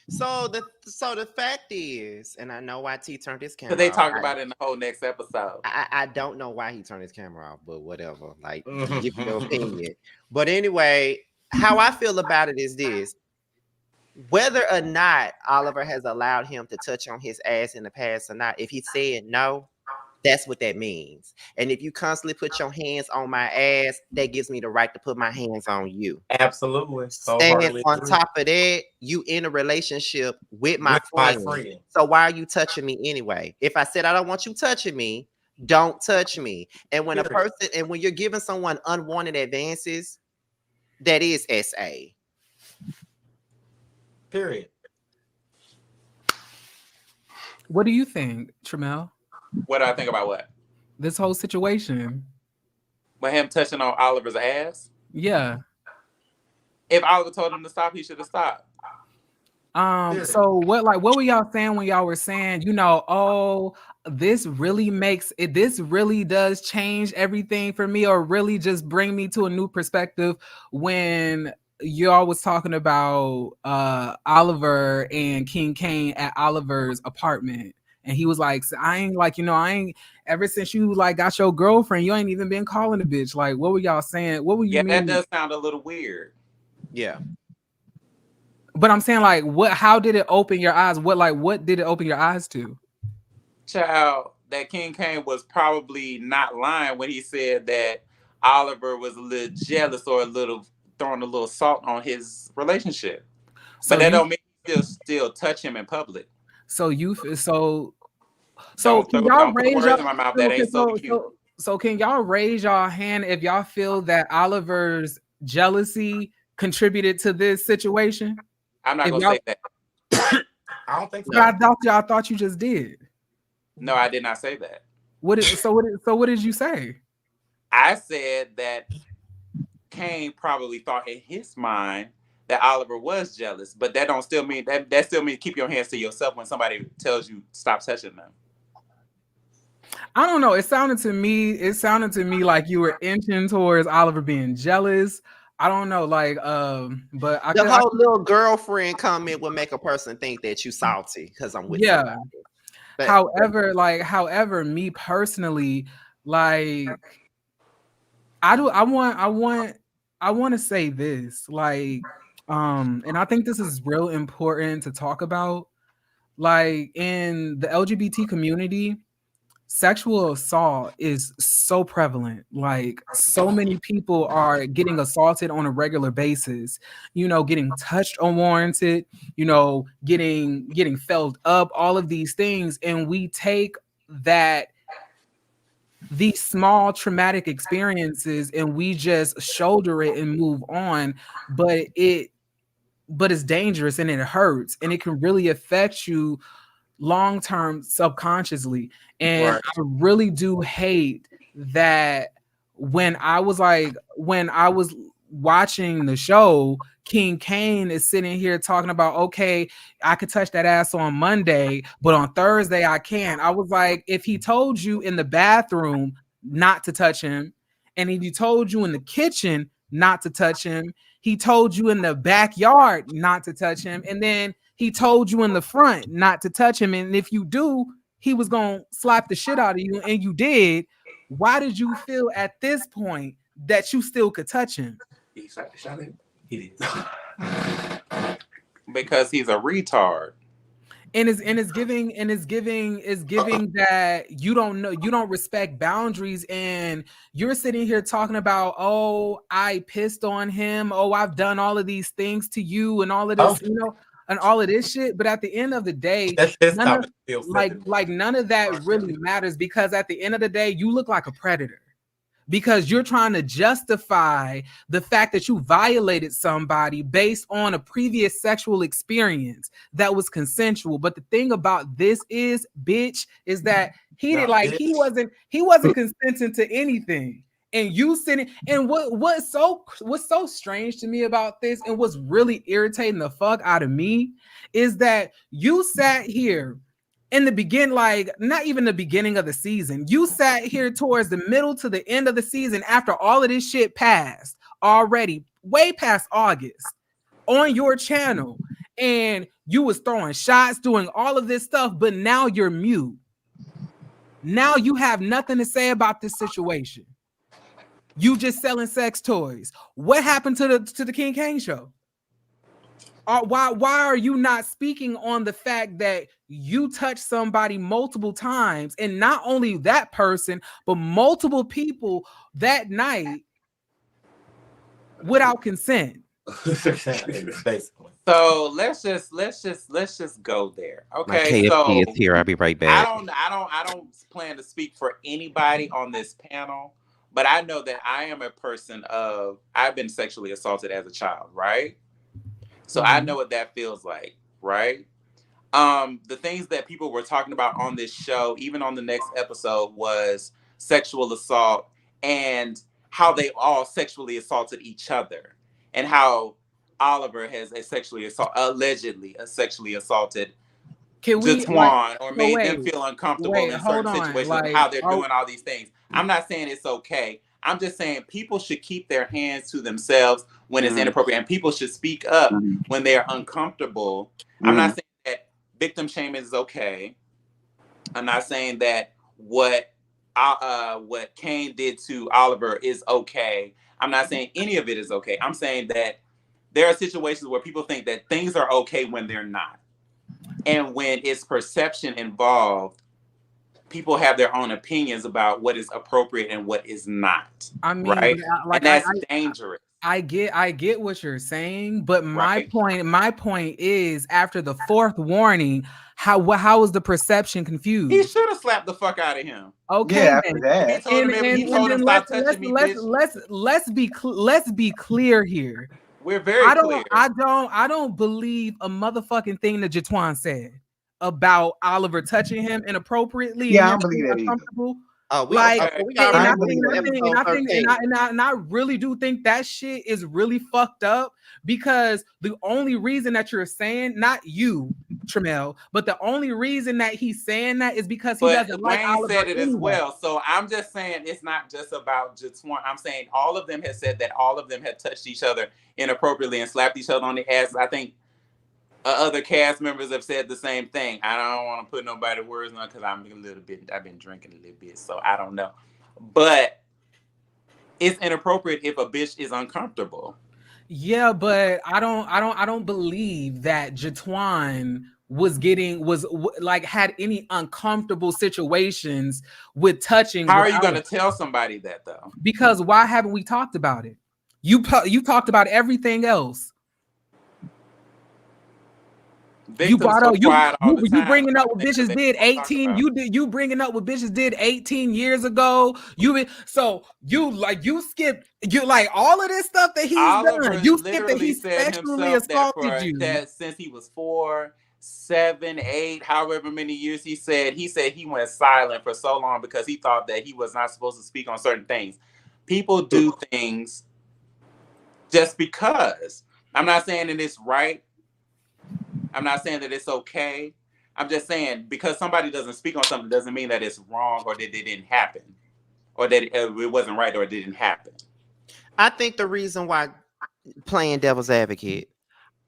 So the fact is, and I know why T turned his camera Because they off. talk about it in the whole next episode. I don't know why he turned his camera off, but whatever. Like, give me your opinion. But anyway, how I feel about it is this: whether or not Oliver has allowed him to touch on his ass in the past or not, if he said no, that's what that means. And if you constantly put your hands on my ass, that gives me the right to put my hands on you. absolutely. And on top of that, you in a relationship with my friend. So why are you touching me anyway? If I said I don't want you touching me, don't touch me. And when when you're giving someone unwanted advances, that is SA. Period. What do you think, Tramel? What do I think about what? This whole situation. With him touching on Oliver's ass? Yeah. If Oliver told him to stop, he should have stopped. So what were y'all saying when y'all were saying, you know, oh, this really does change everything for me, or really just bring me to a new perspective when y'all was talking about Oliver and King Kane at Oliver's apartment, and he was like, I ain't ever since you like got your girlfriend, you ain't even been calling the bitch. Like, what were y'all saying? What were you mean? That does sound a little weird. Yeah. But I'm saying, like, how did it open your eyes? What did it open your eyes to? Child, that King Kane was probably not lying when he said that Oliver was a little jealous or throwing a little salt on his relationship. But that don't mean he still touch him in public. So can y'all raise can y'all raise y'all hand if y'all feel that Oliver's jealousy contributed to this situation? I'm not gonna say that. I don't think so. I thought you just did. No, I did not say that. What did you say? I said that Kane probably thought in his mind that Oliver was jealous, but that don't still mean that still means keep your hands to yourself when somebody tells you stop touching them. I don't know. It sounded to me like you were inching towards Oliver being jealous. I don't know, like, but the whole little girlfriend comment would make a person think that you salty because I'm with you. But, however, me personally, like, I want to say this, like, and I think this is real important to talk about, like, in the LGBT community. Sexual assault is so prevalent. Like, so many people are getting assaulted on a regular basis, you know, getting touched unwarranted, you know, getting felled up, all of these things. And we take these small traumatic experiences and we just shoulder it and move on. But it's dangerous and it hurts and it can really affect you long-term subconsciously. And I really do hate that when I was watching the show, King Kane is sitting here talking about, okay, I could touch that ass on Monday, but on Thursday I can't. I was like, if he told you in the bathroom not to touch him, and if he told you in the kitchen not to touch him, he told you in the backyard not to touch him, and then he told you in the front not to touch him, and if you do, he was gonna slap the shit out of you, and you did. why did you feel at this point that you still could touch him? Because he's a retard. And it's giving that you don't respect boundaries, and you're sitting here talking about, oh, I pissed on him, oh, I've done all of these things to you and all of this, and all of this shit. But at the end of the day, none of that really matters, because at the end of the day, you look like a predator. Because you're trying to justify the fact that you violated somebody based on a previous sexual experience that was consensual. But the thing about this is, bitch, is that he wasn't consenting to anything. And you sitting, and what's so strange to me about this, and what's really irritating the fuck out of me, is that you sat here in the beginning, like not even the beginning of the season. You sat here towards the middle to the end of the season after all of this shit passed already, way past August, on your channel, and you was throwing shots, doing all of this stuff, but now you're mute. Now you have nothing to say about this situation. You just selling sex toys. What happened to the King Kane show? Why are you not speaking on the fact that you touched somebody multiple times, and not only that person, but multiple people that night without consent? So let's just go there. Okay. My KFC is here. I'll be right back. I don't plan to speak for anybody on this panel, but I know that I am a person I've been sexually assaulted as a child, right? So I know what that feels like, right? The things that people were talking about on this show, even on the next episode, was sexual assault and how they all sexually assaulted each other, and how Oliver has allegedly sexually assaulted Jatwan, or made them feel uncomfortable in certain situations, how they're doing all these things. I'm not saying it's okay. I'm just saying people should keep their hands to themselves when it's inappropriate, and people should speak up when they're uncomfortable. I'm not saying that victim shaming is okay. I'm not saying that what Kane did to Oliver is okay. I'm not saying any of it is okay. I'm saying that there are situations where people think that things are okay when they're not. And when it's perception involved, people have their own opinions about what is appropriate and what is not. I mean, right? And that's dangerous. I get what you're saying, but my point is, after the fourth warning, how was the perception confused? He should have slapped the fuck out of him. Okay, yeah, after that. He told him stop touching me, bitch. Let's be clear here. We're very clear. I don't believe a motherfucking thing that Jatwan said about Oliver touching him inappropriately. Yeah, I don't believe that either. And I really do think that shit is really fucked up, because the only reason that you're saying, not you, Tramel, but the only reason that he's saying that is because he doesn't like Oliver. Said it as well. So I'm just saying it's not just about Jatwan. I'm saying all of them have said that all of them had touched each other inappropriately and slapped each other on the ass. I think other cast members have said the same thing. I don't want to put nobody's words on, because I've been drinking a little bit, so I don't know. But it's inappropriate if a bitch is uncomfortable. Yeah, but I don't believe that Jatwan had any uncomfortable situations with touching. How are you going to tell somebody that though? Because why haven't we talked about it? You talked about everything else. You brought up you bringing up what bitches did 18. You bringing up what bitches did 18 years ago. You skipped all of this stuff that he's done. You skipped that he sexually assaulted you. That since he was 4, 7, 8, however many years he said he went silent for so long because he thought that he was not supposed to speak on certain things. People do things just because. I'm not saying that it's right. I'm not saying that it's okay. I'm just saying because somebody doesn't speak on something doesn't mean that it's wrong or that it didn't happen or that it wasn't right or it didn't happen. I think the reason why, playing devil's advocate,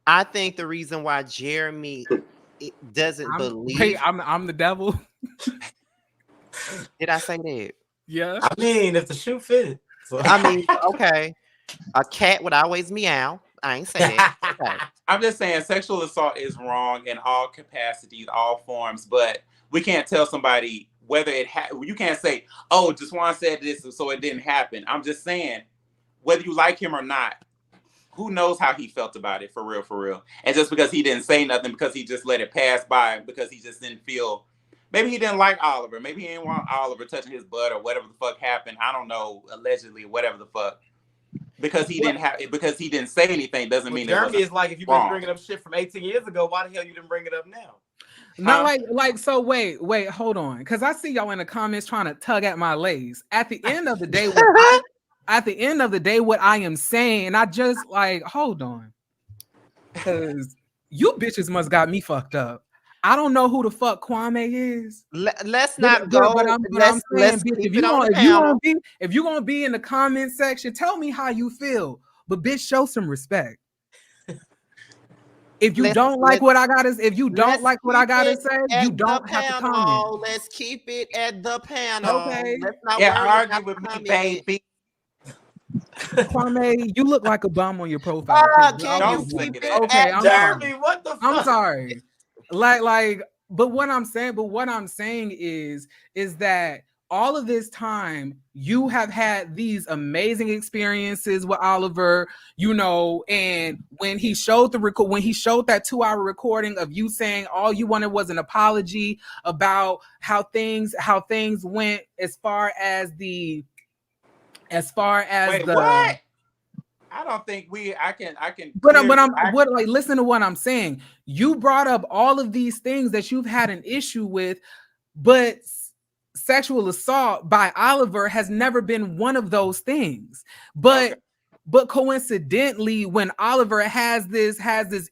I think the reason why Jeremy doesn't believe... Wait, I'm the devil? Did I say that? Yeah. I mean, if the shoe fitted. So. I mean, okay. A cat would always meow. I ain't say that. Okay. I'm just saying sexual assault is wrong in all capacities, all forms, but we can't tell somebody whether you can't say, oh, Jaswan said this so it didn't happen. I'm just saying, whether you like him or not, who knows how he felt about it, for real, for real. And just because he didn't say nothing, because he just let it pass by, because he just didn't feel, maybe he didn't like Oliver, maybe he didn't want Oliver touching his butt or whatever the fuck happened. I don't know, allegedly, whatever the fuck. Because he didn't say anything doesn't mean Jeremy it wasn't is like, if you've wrong. been bringing up shit from 18 years ago, why the hell you didn't bring it up now? Not like so. Wait, hold on, because I see y'all in the comments trying to tug at my legs. At the end of the day, what I am saying, I just like hold on, because you bitches must got me fucked up. I don't know who the fuck Kwame is. Let's not go. But I'm saying, bitch, keep it on the panel. if you gonna be in the comment section, tell me how you feel. But bitch, show some respect. If you don't like what I gotta say, you don't have to comment. Let's keep it at the panel. Okay. Let's not argue with me, baby. Kwame, you look like a bum on your profile. Can you keep it okay, Jeremy, what the fuck? I'm sorry. But what I'm saying is that all of this time you have had these amazing experiences with Oliver, you know, and when he showed that 2-hour recording of you saying all you wanted was an apology about how things went as far as Wait, what? I don't think I can. But listen to what I'm saying. You brought up all of these things that you've had an issue with, but sexual assault by Oliver has never been one of those things. But coincidentally, when Oliver has this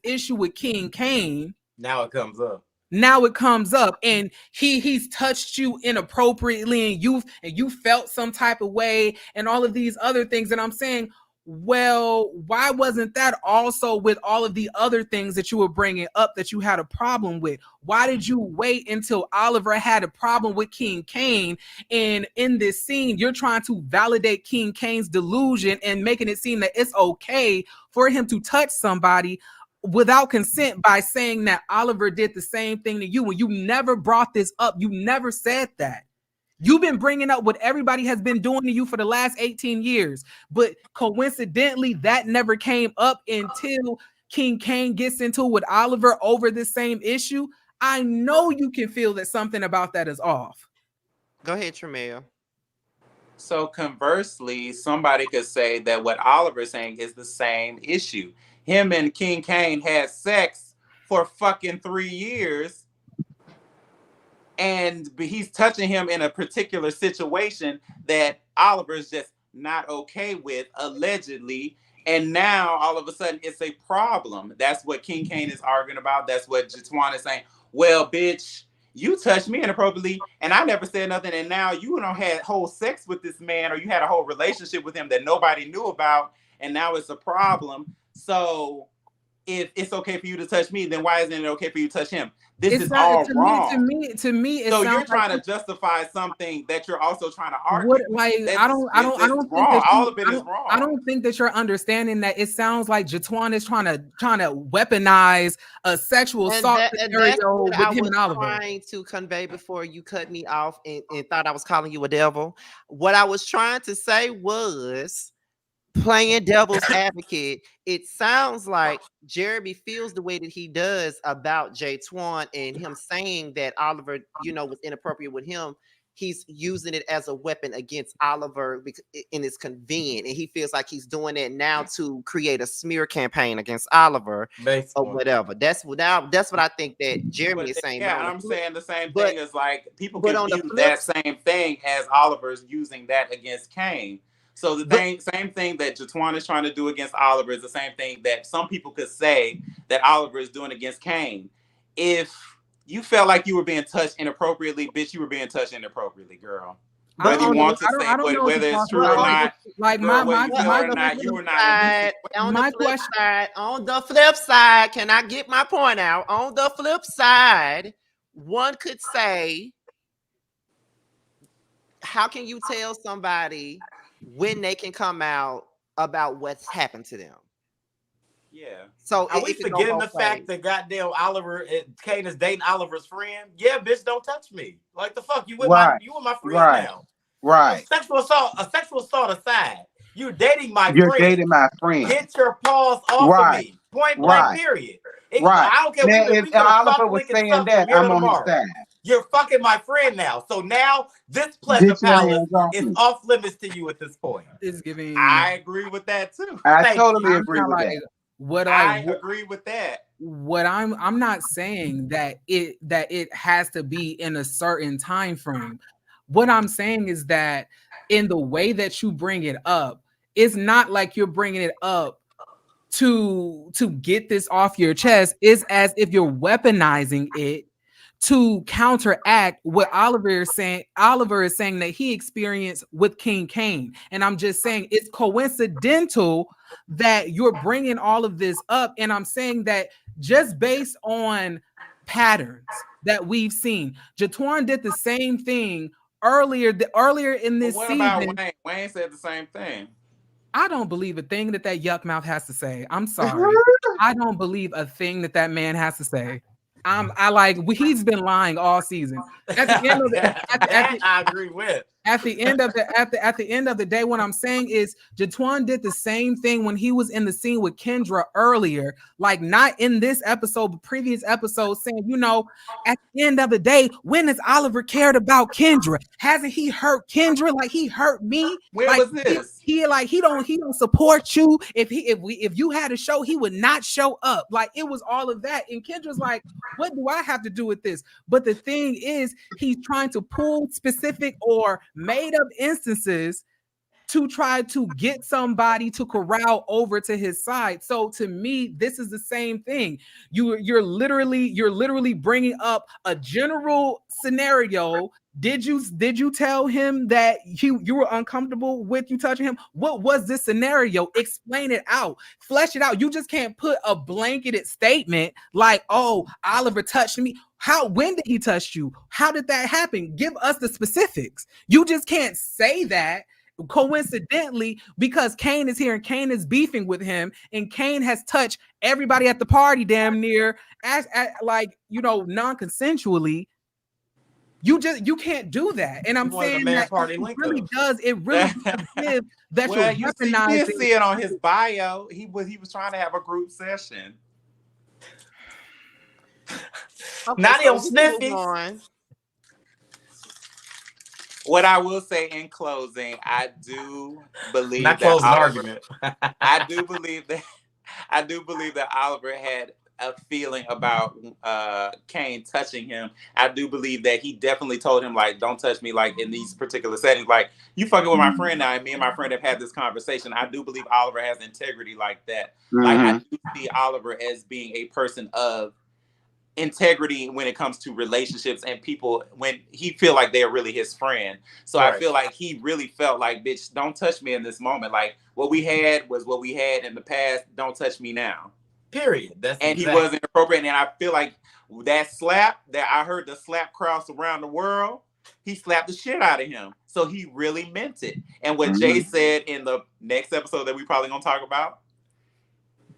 issue with King Kane, now it comes up. And he's touched you inappropriately, and you felt some type of way, and all of these other things. And I'm saying, well, why wasn't that also with all of the other things that you were bringing up that you had a problem with? Why did you wait until Oliver had a problem with King Kane? And in this scene, you're trying to validate King Kane's delusion and making it seem that it's okay for him to touch somebody without consent by saying that Oliver did the same thing to you when you never brought this up. You never said that. You've been bringing up what everybody has been doing to you for the last 18 years. But coincidentally, that never came up until King Kane gets into it with Oliver over this same issue. I know you can feel that something about that is off. Go ahead, Tremere. So conversely, somebody could say that what Oliver's saying is the same issue. Him and King Kane had sex for fucking 3 years, and he's touching him in a particular situation that Oliver's just not okay with, allegedly. And now all of a sudden it's a problem. That's what King Kane is arguing about. That's what Jaswan is saying. Well, bitch, you touched me inappropriately and I never said nothing. And now you don't had whole sex with this man, or you had a whole relationship with him that nobody knew about. And now it's a problem. So if it's okay for you to touch me, then why isn't it okay for you to touch him? This is all wrong. To me, so you're trying to justify something that you're also trying to argue. I don't think wrong. All of it is wrong. I don't think that you're understanding that. It sounds like Jaswan is trying to weaponize a sexual assault scenario with him and Oliver. Trying to convey before you cut me off and thought I was calling you a devil. What I was trying to say was, playing devil's advocate, it sounds like Jeremy feels the way that he does about Jay Twan and him saying that Oliver, was inappropriate with him. He's using it as a weapon against Oliver and it's convenient. And he feels like he's doing that now to create a smear campaign against Oliver or whatever. That's what I think that Jeremy is saying. Yeah, I'm saying the same thing as like people can use that same thing as Oliver's using that against Kane. So the same thing that Jaswan is trying to do against Oliver is the same thing that some people could say that Oliver is doing against Kane. If you felt like you were being touched inappropriately, bitch, you were being touched inappropriately, girl. Whether you want to say whether it's true or not, like my question. On the flip side, can I get my point out? On the flip side, one could say how can you tell somebody when they can come out about what's happened to them? Yeah. So Are we it can go forgetting the both fact ways. that goddamn Oliver Kane is dating Oliver's friend? Yeah, bitch, don't touch me. Like the fuck, you with my friend now. Right. A sexual assault aside, you're dating my You're friend. dating my friend. Get your paws off of Right. me. Point blank, Right. period. Right. I don't care. Now, We if could have Oliver fucked, was lick, and saying sucked from that, here to I'm on his tomorrow. side. You're fucking my friend now. So now this pleasure Get your palace hands off is me. off limits to you at this point. It's giving. I agree with that too. I Thank totally you. agree with that. I agree with that. What I'm not saying that it has to be in a certain time frame. What I'm saying is that in the way that you bring it up, it's not like you're bringing it up to get this off your chest. It's as if you're weaponizing it to counteract what Oliver is saying. Oliver is saying that he experienced with King Kane, and I'm just saying it's coincidental that you're bringing all of this up, and I'm saying that just based on patterns that we've seen, Jatwan did the same thing earlier in this What season. about Wayne? Wayne said the same thing. I don't believe a thing that yuck mouth has to say. I'm sorry. I don't believe a thing that man has to say. He's been lying all season. At the end of I agree with. At the end of the day, what I'm saying is Jatwan did the same thing when he was in the scene with Kendra earlier, like not in this episode, but previous episodes, saying, at the end of the day, when has Oliver cared about Kendra? Hasn't he hurt Kendra like he hurt me? When like, was this? He don't support you. If you had a show, he would not show up. Like it was all of that. And Kendra's like, what do I have to do with this? But the thing is, he's trying to pull specific or made up instances to try to get somebody to corral over to his side. So to me, this is the same thing. You're literally bringing up a general scenario. Did you tell him that you were uncomfortable with you touching him? What was this scenario? Explain it out, flesh it out. You just can't put a blanketed statement like, "Oh, Oliver touched me." When did he touch you? How did that happen? Give us the specifics. You just can't say that coincidentally because Kane is here and Kane is beefing with him, and Kane has touched everybody at the party damn near non-consensually. You can't do that. And I'm saying that it really does give that well, you're you weaponizing. did see it on his bio. He was trying to have a group session. Okay, Not so on sniffies. What I will say in closing, I do believe not that closing Oliver, argument. I do believe that Oliver had a feeling about Kane touching him. I do believe that he definitely told him, like, don't touch me, like in these particular settings. Like, you fucking with my friend now, and me and my friend have had this conversation. I do believe Oliver has integrity like that. Mm-hmm. Like, I do see Oliver as being a person of integrity when it comes to relationships and people when he feel like they're really his friend. So right. I feel like he really felt like, bitch, don't touch me in this moment. Like what we had was what we had in the past. Don't touch me now. Period. He wasn't appropriate. And I feel like that slap that I heard the slap cross around the world, he slapped the shit out of him. So he really meant it. And what Jay said in the next episode that we probably gonna talk about,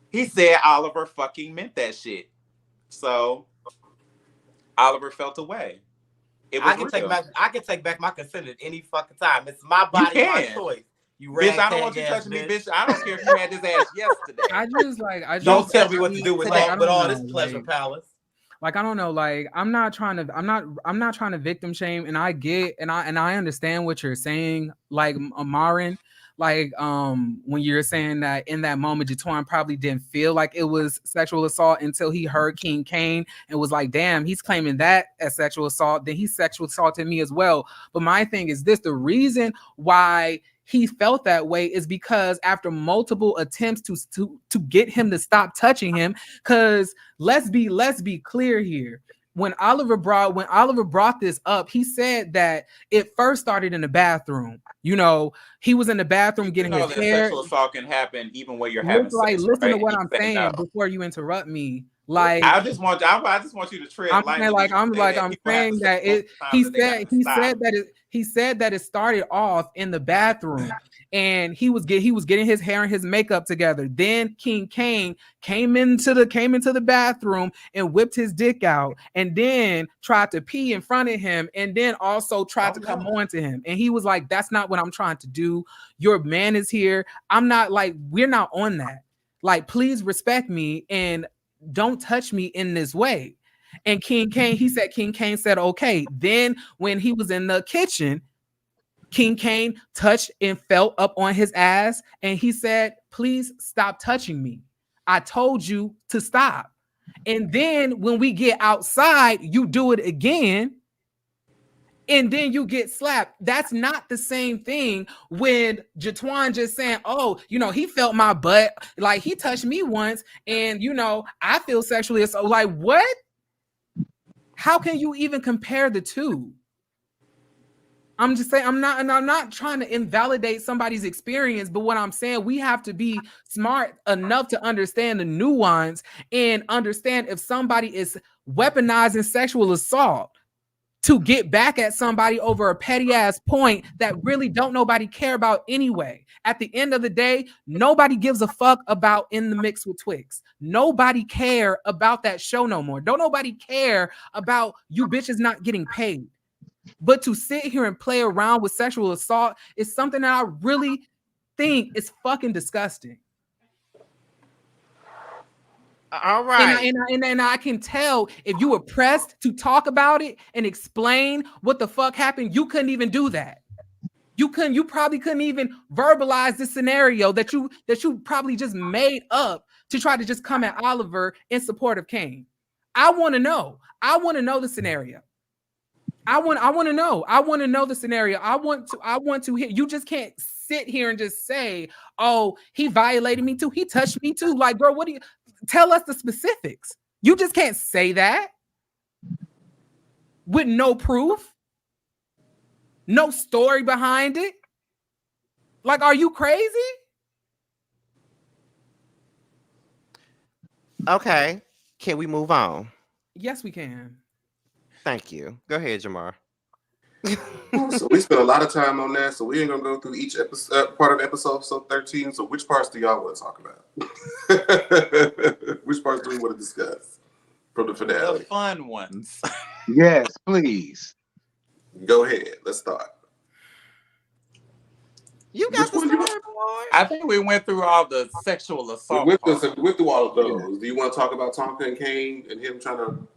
he said Oliver fucking meant that shit. So Oliver felt away. I can take back my consent at any fucking time. It's my body, my choice. You bitch, I don't want you touching me, bitch. I don't care if you had this ass yesterday. Don't tell me what to do with all this pleasure palace. Like, I don't know, like I'm not trying to victim shame, and I get and I understand what you're saying, like Amarin. Like when you're saying that in that moment, Jatwan probably didn't feel like it was sexual assault until he heard King Kane and was like, damn, he's claiming that as sexual assault, then he sexual assaulted me as well. But my thing is this: the reason why he felt that way is because after multiple attempts to get him to stop touching him, because let's be clear here. When Oliver brought this up, he said that it first started in the bathroom. He was in the bathroom getting his hair. Sexual assault can happen even when you're having sex. Listen to what I'm saying before you interrupt me. Like I just want you to tread I'm lightly. saying, like I'm saying that it. He said that it started off in the bathroom, and he was getting his hair and his makeup together. Then King Kane came into the bathroom and whipped his dick out, and then tried to pee in front of him, and then also tried to come on to him. And he was like, "That's not what I'm trying to do. Your man is here. I'm not like we're not on that. Like, please respect me and don't touch me in this way." And King Kane said, okay. Then when he was in the kitchen, King Kane touched and felt up on his ass. And he said, please stop touching me. I told you to stop. And then when we get outside, you do it again. And then you get slapped. That's not the same thing when Jatwan just saying, oh, he felt my butt. Like, he touched me once and, I feel sexually assaulted. Like, what? How can you even compare the two? I'm just saying, I'm not trying to invalidate somebody's experience, but what I'm saying, we have to be smart enough to understand the nuance and understand if somebody is weaponizing sexual assault to get back at somebody over a petty ass point that really don't nobody care about anyway. At the end of the day, nobody gives a fuck about In the Mix with Twix. Nobody care about that show no more. Don't nobody care about you bitches not getting paid. But to sit here and play around with sexual assault is something that I really think is fucking disgusting. All right. And I can tell if you were pressed to talk about it and explain what the fuck happened, you couldn't even do that. You probably couldn't even verbalize the scenario that you probably just made up to try to just come at Oliver in support of Kane. I want to know. I want to know the scenario. I want to know. I want to know the scenario. I want to hear. You just can't sit here and just say, "Oh, he violated me too. He touched me too." Like, bro, what do you tell us the specifics? You just can't say that with no proof, no story behind it. Like, are you crazy? Okay. Can we move on? Yes, we can. Thank you. Go ahead, Jamar. So we spent a lot of time on that, so we ain't gonna go through each episode, part of episode 13. So which parts do y'all want to talk about? Which parts do we want to discuss from the finale? The fun ones. Yes, please. Go ahead. Let's start. You got the storyboard. I think we went through all the sexual assault. We went through all of those. Do you want to talk about Tonka and Kane and him trying to,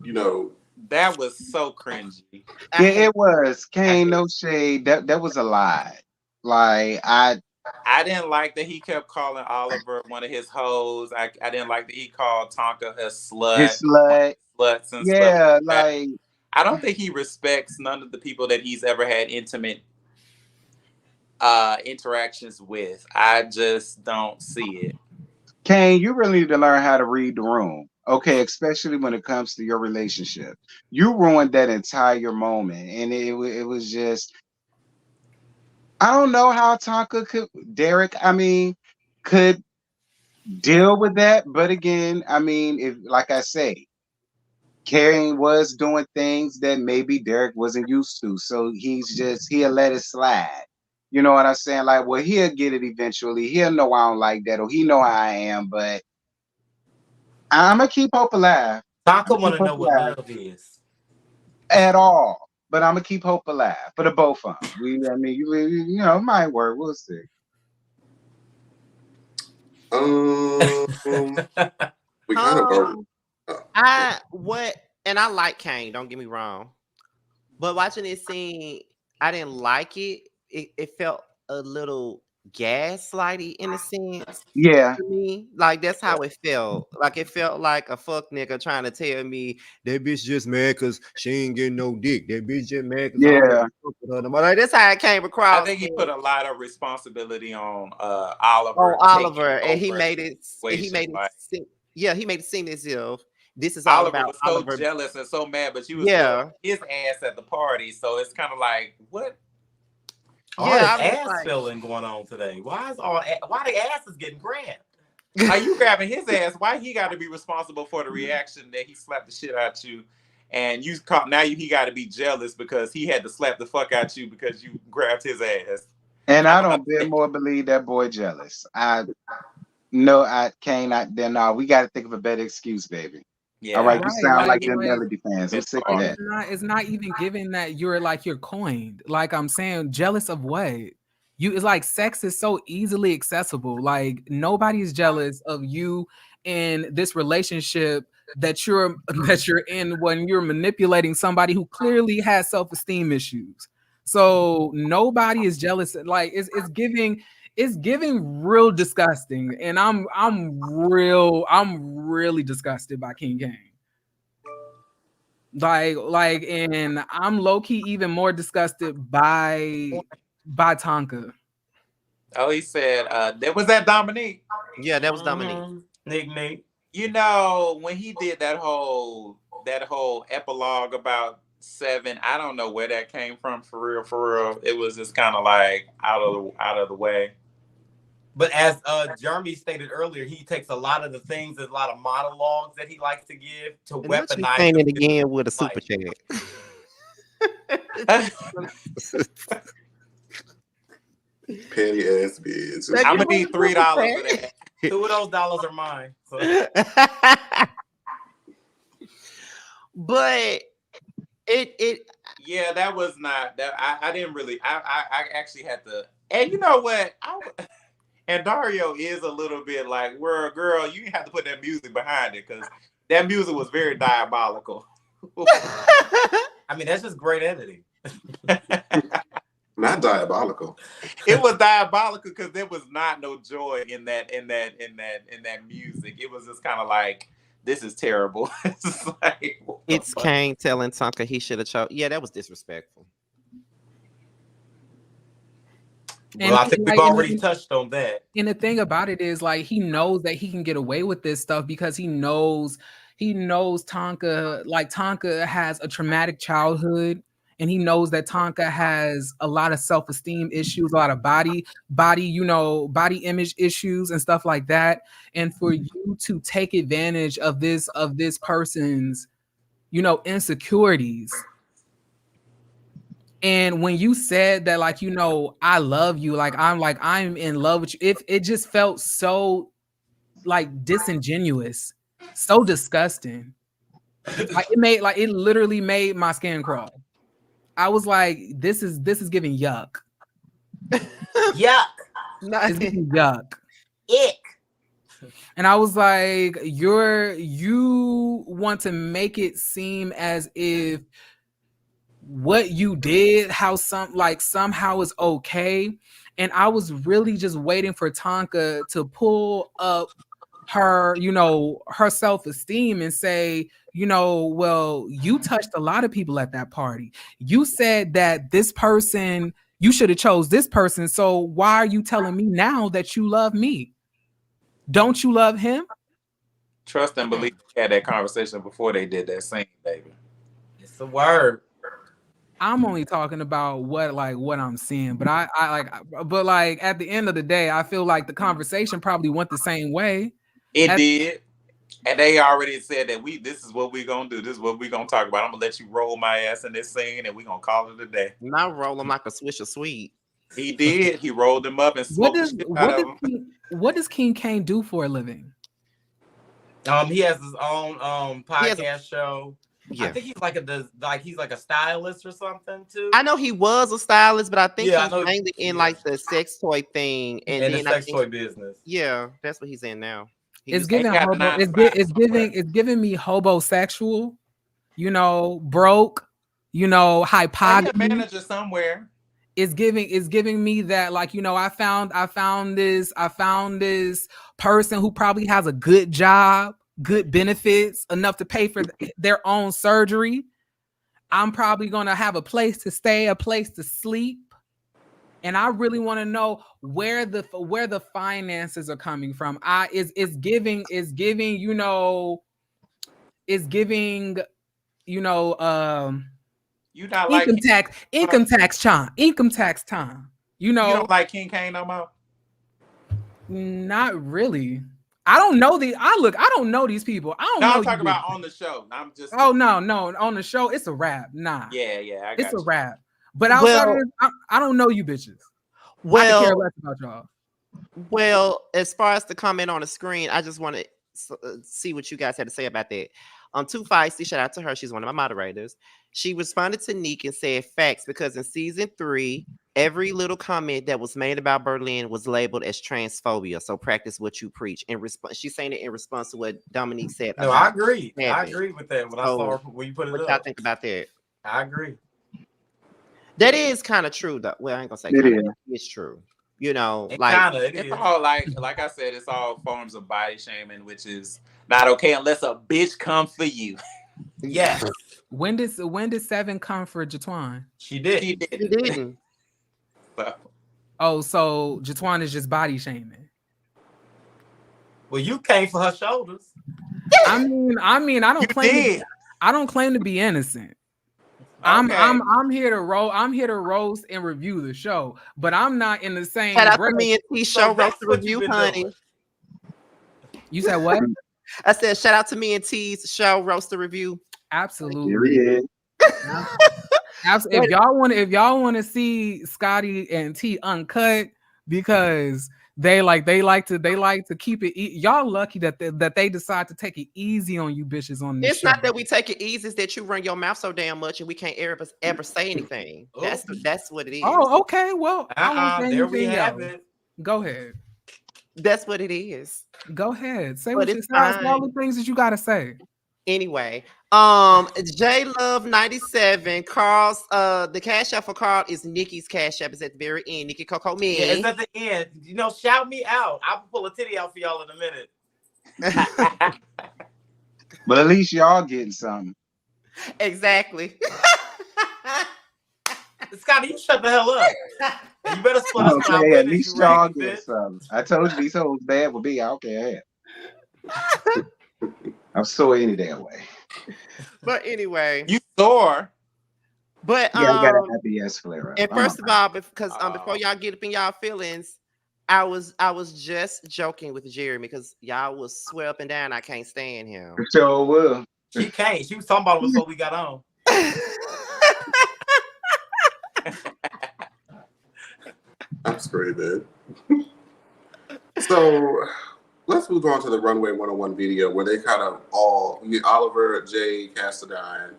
That was so cringy. Yeah, it was. Kane, no shade. That was a lie. Like, I didn't like that he kept calling Oliver one of his hoes. I didn't like that he called Tonka a slut. His slut. Sluts and yeah, stuff like I don't think he respects none of the people that he's ever had intimate interactions with. I just don't see it. Kane, you really need to learn how to read the room. Okay, especially when it comes to your relationship. You ruined that entire moment. And it was just, I don't know how Tonka could deal with that. But again, if, like I say, Kane was doing things that maybe Derek wasn't used to. So he'll let it slide. You know what I'm saying? Like, well, he'll get it eventually. He'll know I don't like that, or he know how I am, but I'm going to keep hope alive. Tonka want to know what love is. At all. But I'm going to keep hope alive for the both of them. It might work. We'll see. We kind of and I like Kane, don't get me wrong. But watching this scene, I didn't like it. It felt a little gaslighty in a sense. Yeah. To me, like that's how it felt. Like it felt like a fuck nigga trying to tell me that bitch just mad because she ain't getting no dick. That bitch just mad because like that's how it came across. I think he put a lot of responsibility on Oliver. And he made it seem as if this is Oliver all about was so Oliver. jealous and so mad, but she was his ass at the party. So it's kind of like, what? All this ass feeling going on today. Why the ass is getting grabbed? Like you grabbing his ass, why he got to be responsible for the reaction that he slapped the shit out you, and you caught now he got to be jealous because he had to slap the fuck out you because you grabbed his ass. And I don't more believe that boy jealous. No, I can't. Then no, we got to think of a better excuse, baby. Yeah. All right, you sound like Like, them Melody fans. I'm sick of that. It's not even giving that you're coined. Like I'm saying, jealous of what? It's like sex is so easily accessible. Like nobody's jealous of you in this relationship that you're in when you're manipulating somebody who clearly has self-esteem issues. So nobody is jealous. Like it's giving real disgusting, and I'm really disgusted by King Kane. Like, and I'm low key even more disgusted by Tonka. Oh, he said that was that Dominique. Yeah, that was Dominique. Nick. You know, when he did that whole epilogue about 7, I don't know where that came from for real. It was just kind of like out of the way. But as Jeremy stated earlier, he takes a lot of the things, a lot of monologues that he likes to give to weaponize saying it again with a super chat. Petty ass bitch. I'm gonna need $3 for that. 2 of those dollars are mine. So. But it yeah, that was not that. I didn't really. I actually had to. And you know what? And Dario is a little bit like, well, girl, you have to put that music behind it because that music was very diabolical. I mean, that's just great editing. Not diabolical. It was diabolical because there was not no joy in that music. It was just kind of like, this is terrible. It's Kane telling Tonka he should have chosen. Yeah, that was disrespectful. Well, I think we've already touched on that. And the thing about it is, like, he knows that he can get away with this stuff because he knows Tonka. Like, Tonka has a traumatic childhood, and he knows that Tonka has a lot of self-esteem issues, a lot of body image issues and stuff like that. And for you to take advantage of this person's, insecurities. And when you said that, like, I love you, I'm in love with you, it just felt so like disingenuous, so disgusting. It literally made my skin crawl. I was like, this is giving yuck. Yuck. It's giving yuck. Ick. And I was like, you want to make it seem as if what you did, somehow is okay. And I was really just waiting for Tonka to pull up her, her self-esteem and say, well, you touched a lot of people at that party. You said that this person, you should have chose this person. So why are you telling me now that you love me? Don't you love him? Trust and believe we had that conversation before they did that scene, baby. It's a word. I'm only talking about what I'm seeing, but but at the end of the day, I feel like the conversation probably went the same way. It did. And they already said that this is what we're gonna do. This is what we're gonna talk about. I'm gonna let you roll my ass in this scene and we're gonna call it a day. Not roll him like a swish of sweet. He did. He rolled him up and smoked the shit out of him. What does King Kane do for a living? He has his own podcast show. Yeah. I think he's like a stylist or something too. I know he was a stylist, but I think Yeah, he's mainly in like the sex toy thing and the sex toy business. Yeah, that's what he's in now. It's giving me hobosexual, broke, hypogamy. A manager somewhere. It's giving me that, I found this person who probably has a good job, good benefits, enough to pay for their own surgery. I'm probably gonna have a place to stay, a place to sleep, and I really want to know where the finances are coming from. It's giving You not income tax time. You don't like King Kane no more? Not really. I don't know I don't know these people. I don't No, know I'm you talking about bitches. on the show. I'm just. Oh no, on the show, it's a rap. Nah. Yeah, I got It's a you. rap. But outside of Well, this, I don't know you bitches. I could care well, less about y'all. well. As far as the comment on the screen, I just want to see what you guys had to say about that. Too Feisty, shout out to her. She's one of my moderators. She responded to Neek and said facts because in season 3, every little comment that was made about Berlin was labeled as transphobia. So practice what you preach. In response, she's saying it in response to what Dominique said. No, I about agree. I Kevin. agree with that. When I So, saw when you put it what up, y'all think about that? I agree. That is kind of true, though. Well, I ain't gonna say It kind of. is. It's true. You know, It like kind of It's all like I said, it's all forms of body shaming, which is not okay unless a bitch comes for you. yes, When did 7 come for Jatwan? she did. She he didn't. didn't. So, Oh, so Jatwan is just body shaming. Well, you came for her shoulders. I mean, I don't You did. I don't claim to be innocent. okay. I'm here to roast and review the show, but I'm not in the same Shout out breath. to me and T So show that's roast the what you've review, been honey. doing. You said what? I said shout out to me and T's show roast the review. Absolutely. Here it is. If y'all want to see Scotty and T uncut because they like to keep it. Y'all lucky that they decide to take it easy on you bitches on this It's show. not that we take it easy; it's that you run your mouth so damn much and we can't ever say anything. That's what it is. Oh, okay. Well, I won't say There we anything have else. it. Go ahead. That's what it is. Go ahead. Say But what you it's say. All fine. the things that you gotta say. Anyway, J Love 97. Carl's the cash app for Carl is Nikki's cash app. Is at the very end. Nikki Coco me. Yeah, it's at the end. You know, shout me out. I'll pull a titty out for y'all in a minute. But at least y'all getting something. Exactly. Scotty, you shut the hell up. And you better split us out. Okay, at least y'all get something. I told you these hoes bad would be. I don't care. I'm so any damn way. But anyway, You sore. but Yeah, I got an IBS flare up. and first of all, because before y'all get up in y'all feelings, I was just joking with Jeremy because y'all was swear up and down I can't stand him. Sure will. She can't. She was talking about it before we got on. I'm screaming. So let's move on to the Runway 101 video where they kind of all, you get Oliver, Jay, Cassadine,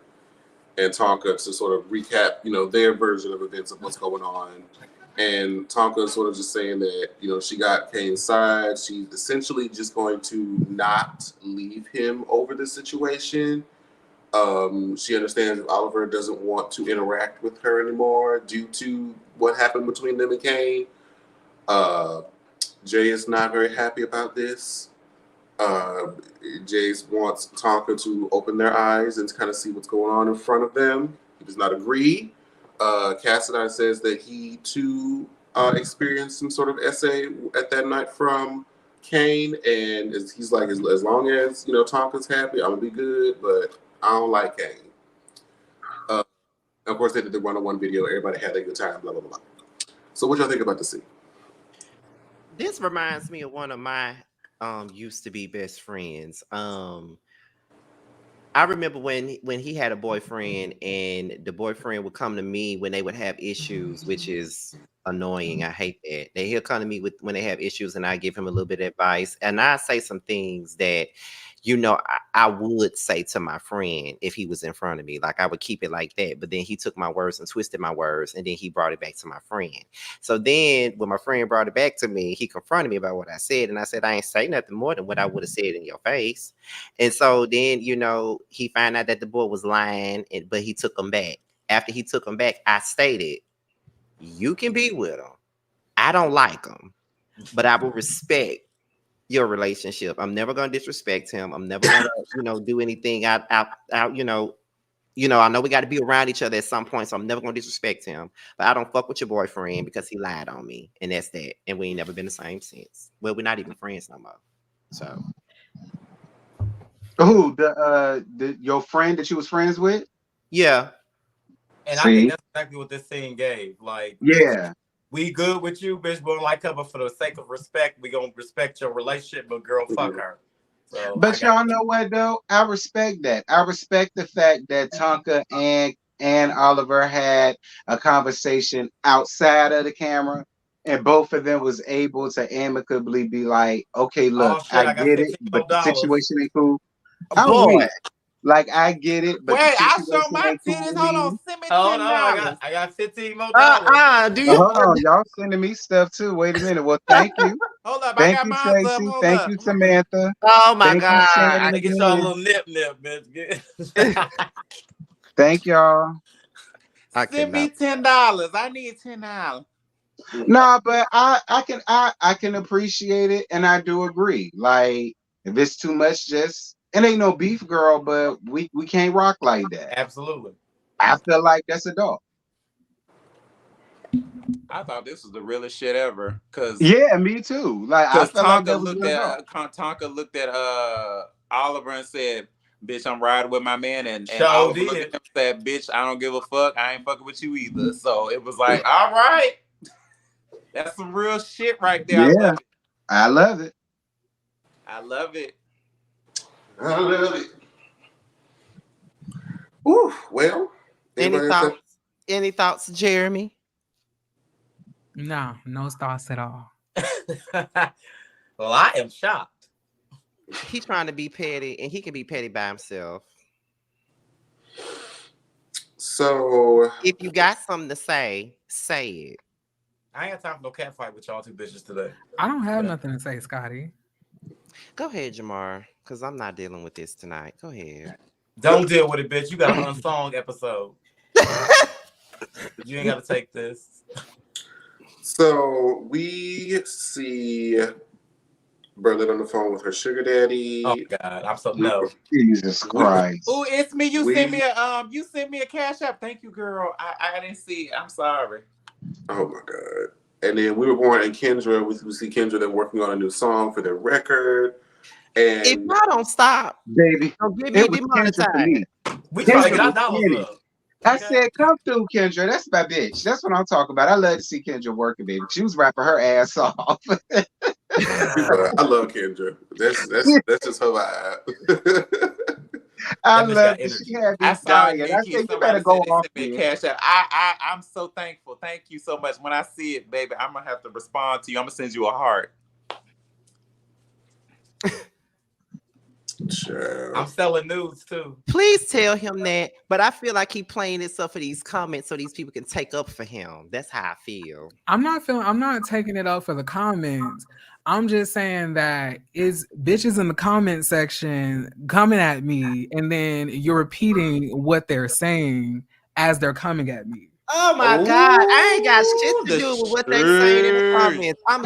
and Tonka to sort of recap, their version of events of what's going on. And Tonka sort of just saying that, she got Kane's side. She's essentially just going to not leave him over the situation. She understands Oliver doesn't want to interact with her anymore due to what happened between them and Kane. Jay is not very happy about this. Jay wants Tonka to open their eyes and kind of see what's going on in front of them. He does not agree. Cassadine says that he too experienced some sort of essay at that night from Kane, and he's like, as long as Tonka's happy, I'm gonna be good, but I don't like Kane. Of course, they did the 101 video. Everybody had a good time. Blah blah blah. So, what y'all think about the scene? This reminds me of one of my used to be best friends. I remember when he had a boyfriend and the boyfriend would come to me when they would have issues, which is annoying. I hate that. He'll come to me when they have issues and I give him a little bit of advice. And I say some things that, I would say to my friend if he was in front of me. Like I would keep it like that. But then he took my words and twisted my words and then he brought it back to my friend. So then when my friend brought it back to me, he confronted me about what I said. And I said, I ain't say nothing more than what I would have said in your face. And so then, he found out that the boy was lying, but he took him back. After he took him back, I stated, you can be with him. I don't like him, but I will respect your relationship. I'm never going to disrespect him. I'm never going to, do anything out, I know we got to be around each other at some point, so I'm never going to disrespect him. But I don't fuck with your boyfriend because he lied on me, and that's that. And we ain't never been the same since. Well, we're not even friends no more. So. Who your friend that you was friends with? Yeah. And I think that's exactly what this scene gave. Like, yeah, We good with you, bitch. We don't like her, but for the sake of respect, we gonna respect your relationship. But girl, fuck her. So, but y'all know what though? I respect that. I respect the fact that Tonka and Oliver had a conversation outside of the camera, and both of them was able to amicably be like, "Okay, look, oh shit, I I got get it, $15 but the more. situation ain't cool." I'm Boy, weak. Like I get it, but Wait, the I show situation my ain't cool titties. with Hold me. on, send me Hold $10. on, I got 15 more dollars. do you? Hold on, y'all sending me stuff too. Wait a minute. Well, thank you. Hold up, I Thank got you, mine up. Tracy. Hold Thank up. you, Samantha. Oh my Thank you, God. I Shannon. gotta get y'all a Again. little nip, bitch. Thank y'all. I Send me cannot. $10. I need $10. No, but I can appreciate it, and I do agree. Like if it's too much, just it ain't no beef, girl. But we can't rock like that. Absolutely. I feel like that's a dog. I thought this was the realest shit ever. Yeah, me too. Like I felt like that was real dog. Tonka looked at Oliver and said, "Bitch, I'm riding with my man," and Sure Oliver did. looked at him and said, "Bitch, I don't give a fuck. I ain't fucking with you either." So it was like, all right, that's some real shit right there. Yeah, I love it. I love it. I love it. Woo, well, Any thoughts, Jeremy? No, no thoughts at all. Well, I am shocked. He trying to be petty, and he can be petty by himself. So If you got something to say it. I ain't got time for no cat fight with y'all two bitches today. I don't have nothing to say, Scotty. Go ahead, Jamar, because I'm not dealing with this tonight. Go ahead. Don't deal with it, bitch. You got an unsung episode. You ain't got to take this. So we see Berlin on the phone with her sugar daddy. Oh God, I'm so no. Jesus Christ. Oh, it's me. You sent me a cash app. Thank you, girl. I didn't see it. I'm sorry. Oh my God. And then We Were Born and Kendra, we see Kendra, they're working on a new song for their record. And if y'all don't stop, Baby, don't get me it was Kendra for me. We trying to get our Kendra was dollars in it. up. I said, come through, Kendra. That's my bitch. That's what I'm talking about. I love to see Kendra working, baby. She was rapping her ass off. I love Kendra. That's just her vibe. I That bitch love got that she energy. had I me saw dying. I Nikki. said, you Somebody better go said they off sent me a here. cash app. I'm so thankful. Thank you so much. When I see it, baby, I'm gonna have to respond to you. I'm gonna send you a heart. Sure. I'm selling nudes too. Please tell him that. But I feel like he playing this up for these comments so these people can take up for him. That's how I feel. I'm not taking it up for the comments. I'm just saying that it's bitches in the comment section coming at me, and then you're repeating what they're saying as they're coming at me. Oh my God. I ain't got shit to do with what they saying in the comments. I'm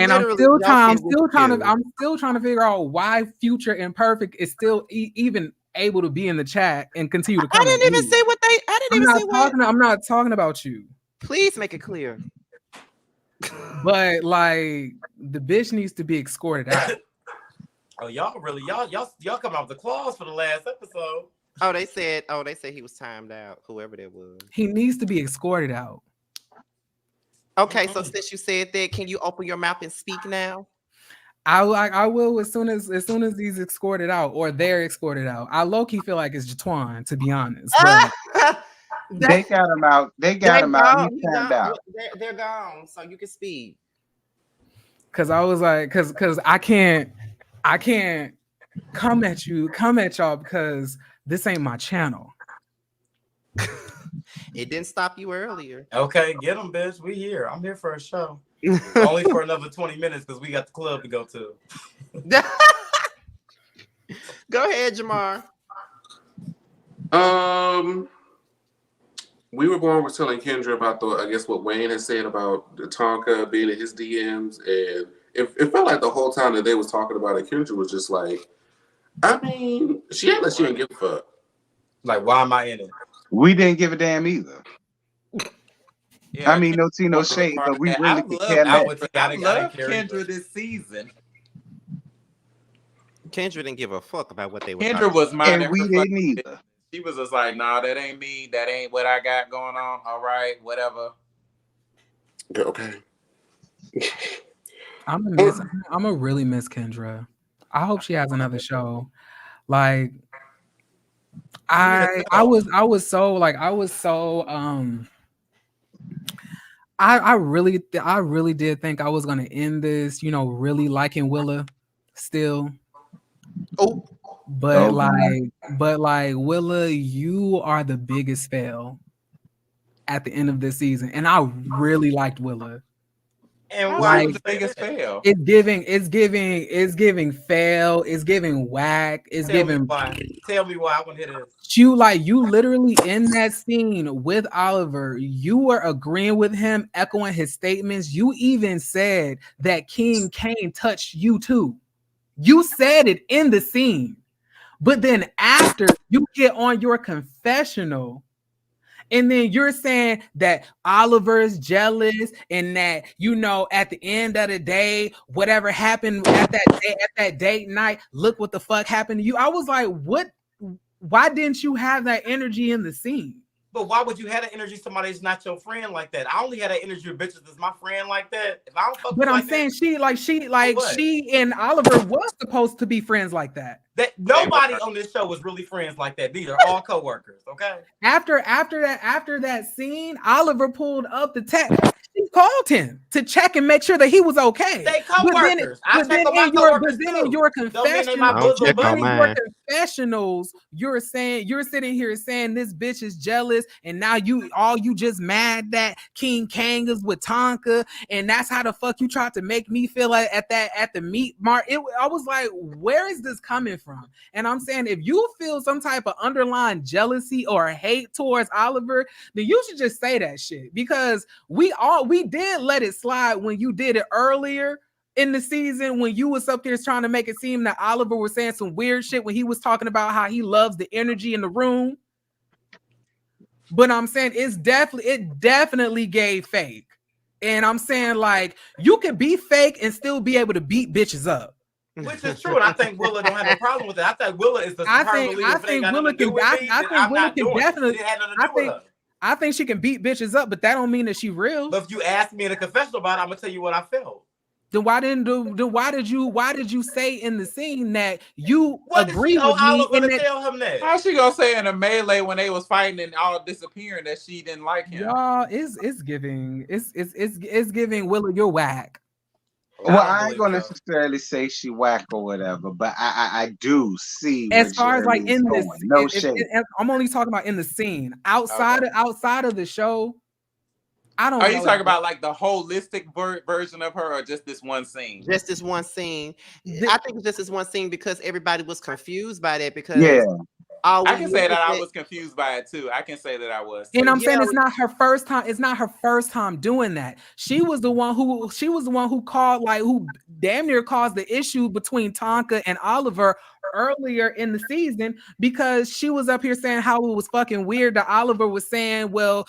still trying to figure out why Future Imperfect is still even able to be in the chat and continue to come. I didn't even say what they. I didn't even say what. I'm not talking about you. Please make it clear. But like the bitch needs to be escorted out. Oh, y'all come out with the claws for the last episode. They said he was timed out, whoever that was. He needs to be escorted out. Okay, so since you said that, can you open your mouth and speak now? I will as soon as he's escorted out or they're escorted out. I low-key feel like it's Jatwan, to be honest. But They got him out. They got him out. He's timed out. They're gone, so you can speak. Cause I was like, cause I can't come at y'all because this ain't my channel. It didn't stop you earlier. Okay, get them, bitch. We here. I'm here for a show. Only for another 20 minutes because we got the club to go to. Go ahead, Jamar. We Were Born was telling Kendra about what Wayne has said about the Tonka being in his DMs, and it felt like the whole time that they was talking about it, Kendra was just like, I mean, she didn't give a fuck. Like, why am I in it? We didn't give a damn either. Yeah, I mean, no tea, no shade, but we really could care less. I love Kendra this season. Kendra didn't give a fuck about what they were Kendra talking was about. minding And we her didn't fucking either. business. She was just like, nah, that ain't me. That ain't what I got going on. All right, whatever. Okay. I'm a really miss Kendra. I hope she has another show. Like I was so I really did think I was gonna end this, really liking Willa still. Oh, But Willa, you are the biggest fail at the end of this season. And I really liked Willa. And why was the biggest fail? It's giving fail, it's giving whack, it's giving. Tell me why I want to hear this. You literally in that scene with Oliver, you were agreeing with him, echoing his statements. You even said that King Kane touched you too. You said it in the scene, but then after you get on your confessional. And then you're saying that Oliver's jealous and that, at the end of the day, whatever happened at that date night, look what the fuck happened to you. I was like, what? Why didn't you have that energy in the scene? But why would you have that energy somebody that's not your friend like that? I only had that energy with bitches that's my friend like that. If I don't fuck but I'm like saying that, she and Oliver was supposed to be friends like that. That nobody on this show was really friends like that. These are all coworkers, okay? After that scene, Oliver pulled up the text. She called him to check and make sure that he was okay. They coworkers. But then in your confessionals, you're sitting here saying this bitch is jealous, and now you just mad that King Kang is with Tonka, and that's how the fuck you tried to make me feel like at the meat mart. I was like, where is this coming from? And I'm saying, if you feel some type of underlying jealousy or hate towards Oliver, then you should just say that shit, because we did let it slide when you did it earlier in the season, when you was up there trying to make it seem that Oliver was saying some weird shit when he was talking about how he loves the energy in the room. But I'm saying it definitely gave fake. And I'm saying, like, you can be fake and still be able to beat bitches up. Which is true, and I think Willa don't have a problem with it. I think Willa is the I think she can beat bitches up, but that don't mean that she real. But if you ask me in a confessional about it, I'm gonna tell you what I felt. Then why did you say in the scene that you agree with me? Tell him that? How she gonna say in a melee when they was fighting and all disappearing that she didn't like him? Y'all, it's giving Willa, you're whack. Well, I ain't gonna necessarily say she whack or whatever, but I do see. As far as like in this, no shade. I'm only talking about in the scene. Outside of the show, I don't. Are you talking about like the holistic version of her, or just this one scene? Just this one scene. I think it's just this one scene because everybody was confused by that. Because I can say that I was confused by it too. I can say that I was. And I'm saying it's not her first time. It's not her first time doing that. She was the one who called, like, who damn near caused the issue between Tonka and Oliver earlier in the season, because she was up here saying how it was fucking weird that Oliver was saying, well,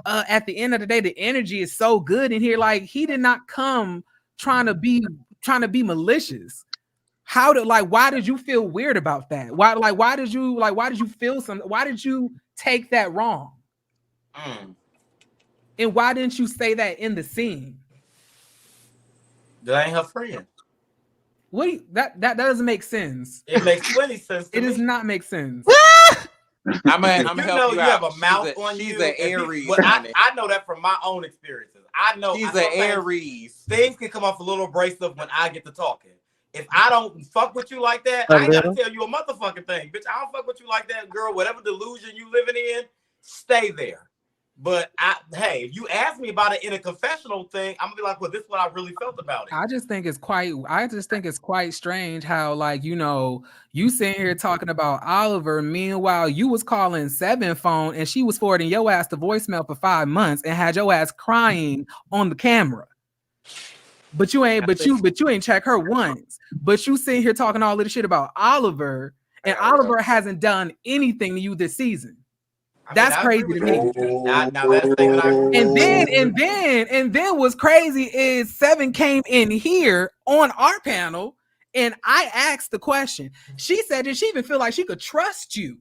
at the end of the day, the energy is so good in here. Like, he did not come trying to be malicious. Why did you feel weird about that? Why did you feel why did you take that wrong? And why didn't you say that in the scene? That ain't her friend. That doesn't make sense. It makes plenty sense. It does not make sense. I'm gonna help you have out. a mouth on you. She's an Aries. But I know that from my own experiences. I know she's an Aries. Things can come off a little abrasive when I get to talking. If I don't fuck with you like that, I ain't gotta tell you a motherfucking thing, bitch. I don't fuck with you like that, girl. Whatever delusion you living in, stay there. But if you ask me about it in a confessional thing, I'm gonna be like, well, this is what I really felt about it. I just think it's quite strange how, like, you sitting here talking about Oliver, meanwhile you was calling 7 phone and she was forwarding your ass to voicemail for 5 months and had your ass crying on the camera. But you ain't check her once. But you sitting here talking all this shit about Oliver, and Oliver hasn't done anything to you this season. That's crazy to me. And then what's crazy is 7 came in here on our panel, and I asked the question. She said, did she even feel like she could trust you?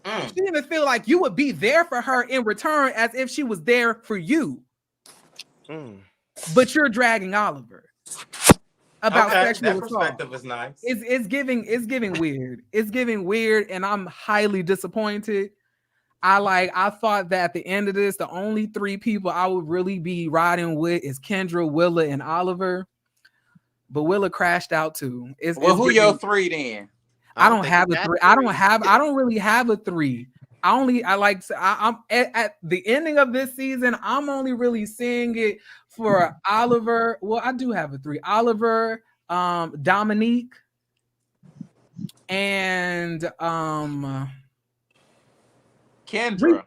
She didn't even feel like you would be there for her in return, as if she was there for you. but you're dragging Oliver about sexual that perspective assault. is nice. It's giving weird. It's giving weird, and I'm highly disappointed. I thought that at the end of this, the only 3 people I would really be riding with is Kendra, Willa, and Oliver. But Willa crashed out too. Who your 3 then? I don't have a 3. I don't really have a 3. I'm at the ending of this season. I'm only really seeing it for Oliver. Well, I do have a 3. Oliver, Dominique, and Kendra.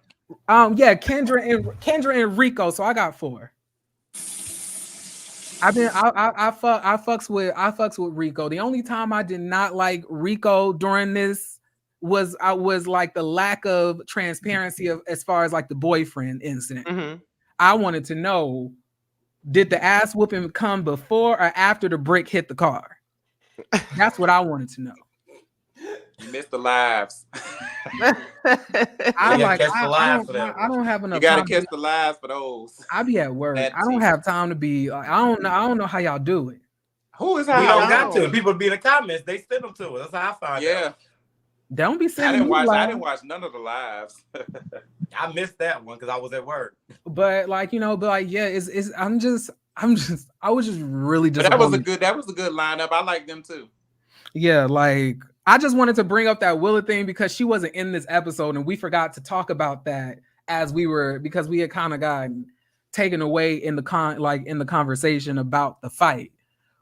Kendra and Rico. So I got 4. I fucks with Rico. The only time I did not like Rico during this was like the lack of transparency of as far as like the boyfriend incident. Mm-hmm. I wanted to know, did the ass whooping come before or after the brick hit the car? That's what I wanted to know. You missed the lives. I don't have enough. You gotta catch the lives for those. I be at work. I don't have time to be. I don't know how y'all do it. Who is we don't got to. People be in the comments. They send them to us. That's how I find out. Don't be sending. I didn't watch none of the lives. I missed that one because I was at work. But I was just really disappointed. That was a good lineup. I like them too. Yeah, like I just wanted to bring up that Willa thing because she wasn't in this episode and we forgot to talk about that because we had kind of gotten taken away in the conversation about the fight.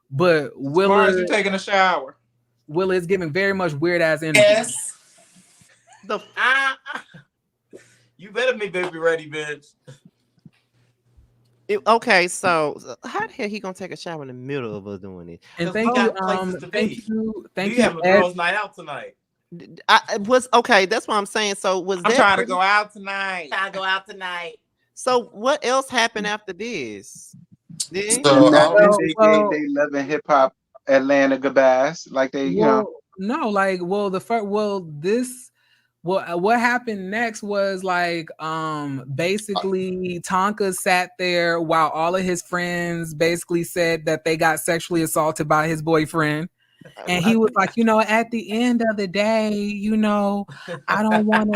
But Willa, as you taking a shower. Willa is giving very much weird ass energy. Yes. You better be baby ready, bitch. Okay, so how the hell he gonna take a shower in the middle of us doing it? And thank you, have a girls' night out tonight. Okay. That's what I'm saying. So I'm trying to go out tonight. So what else happened after this? They loving hip hop Atlanta Gabas like they what happened next was like basically Tonka sat there while all of his friends basically said that they got sexually assaulted by his boyfriend. And he was like, at the end of the day, I don't want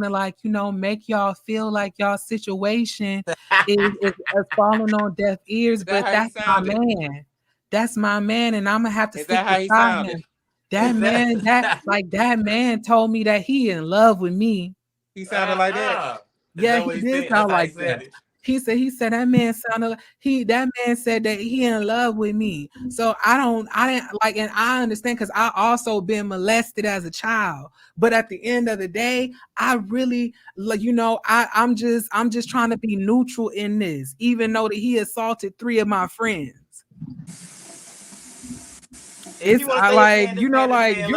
to like, make y'all feel like y'all situation is falling on deaf ears, but that's my man. That's my man, and I'm gonna have to stick beside him. That man told me that he in love with me. He sounded like that. Yeah, he did sound like that. He said that man said that he in love with me. So I didn't like, and I understand because I also been molested as a child. But at the end of the day, I really I'm just trying to be neutral in this, even though that he assaulted 3 of my friends. It's you're whack.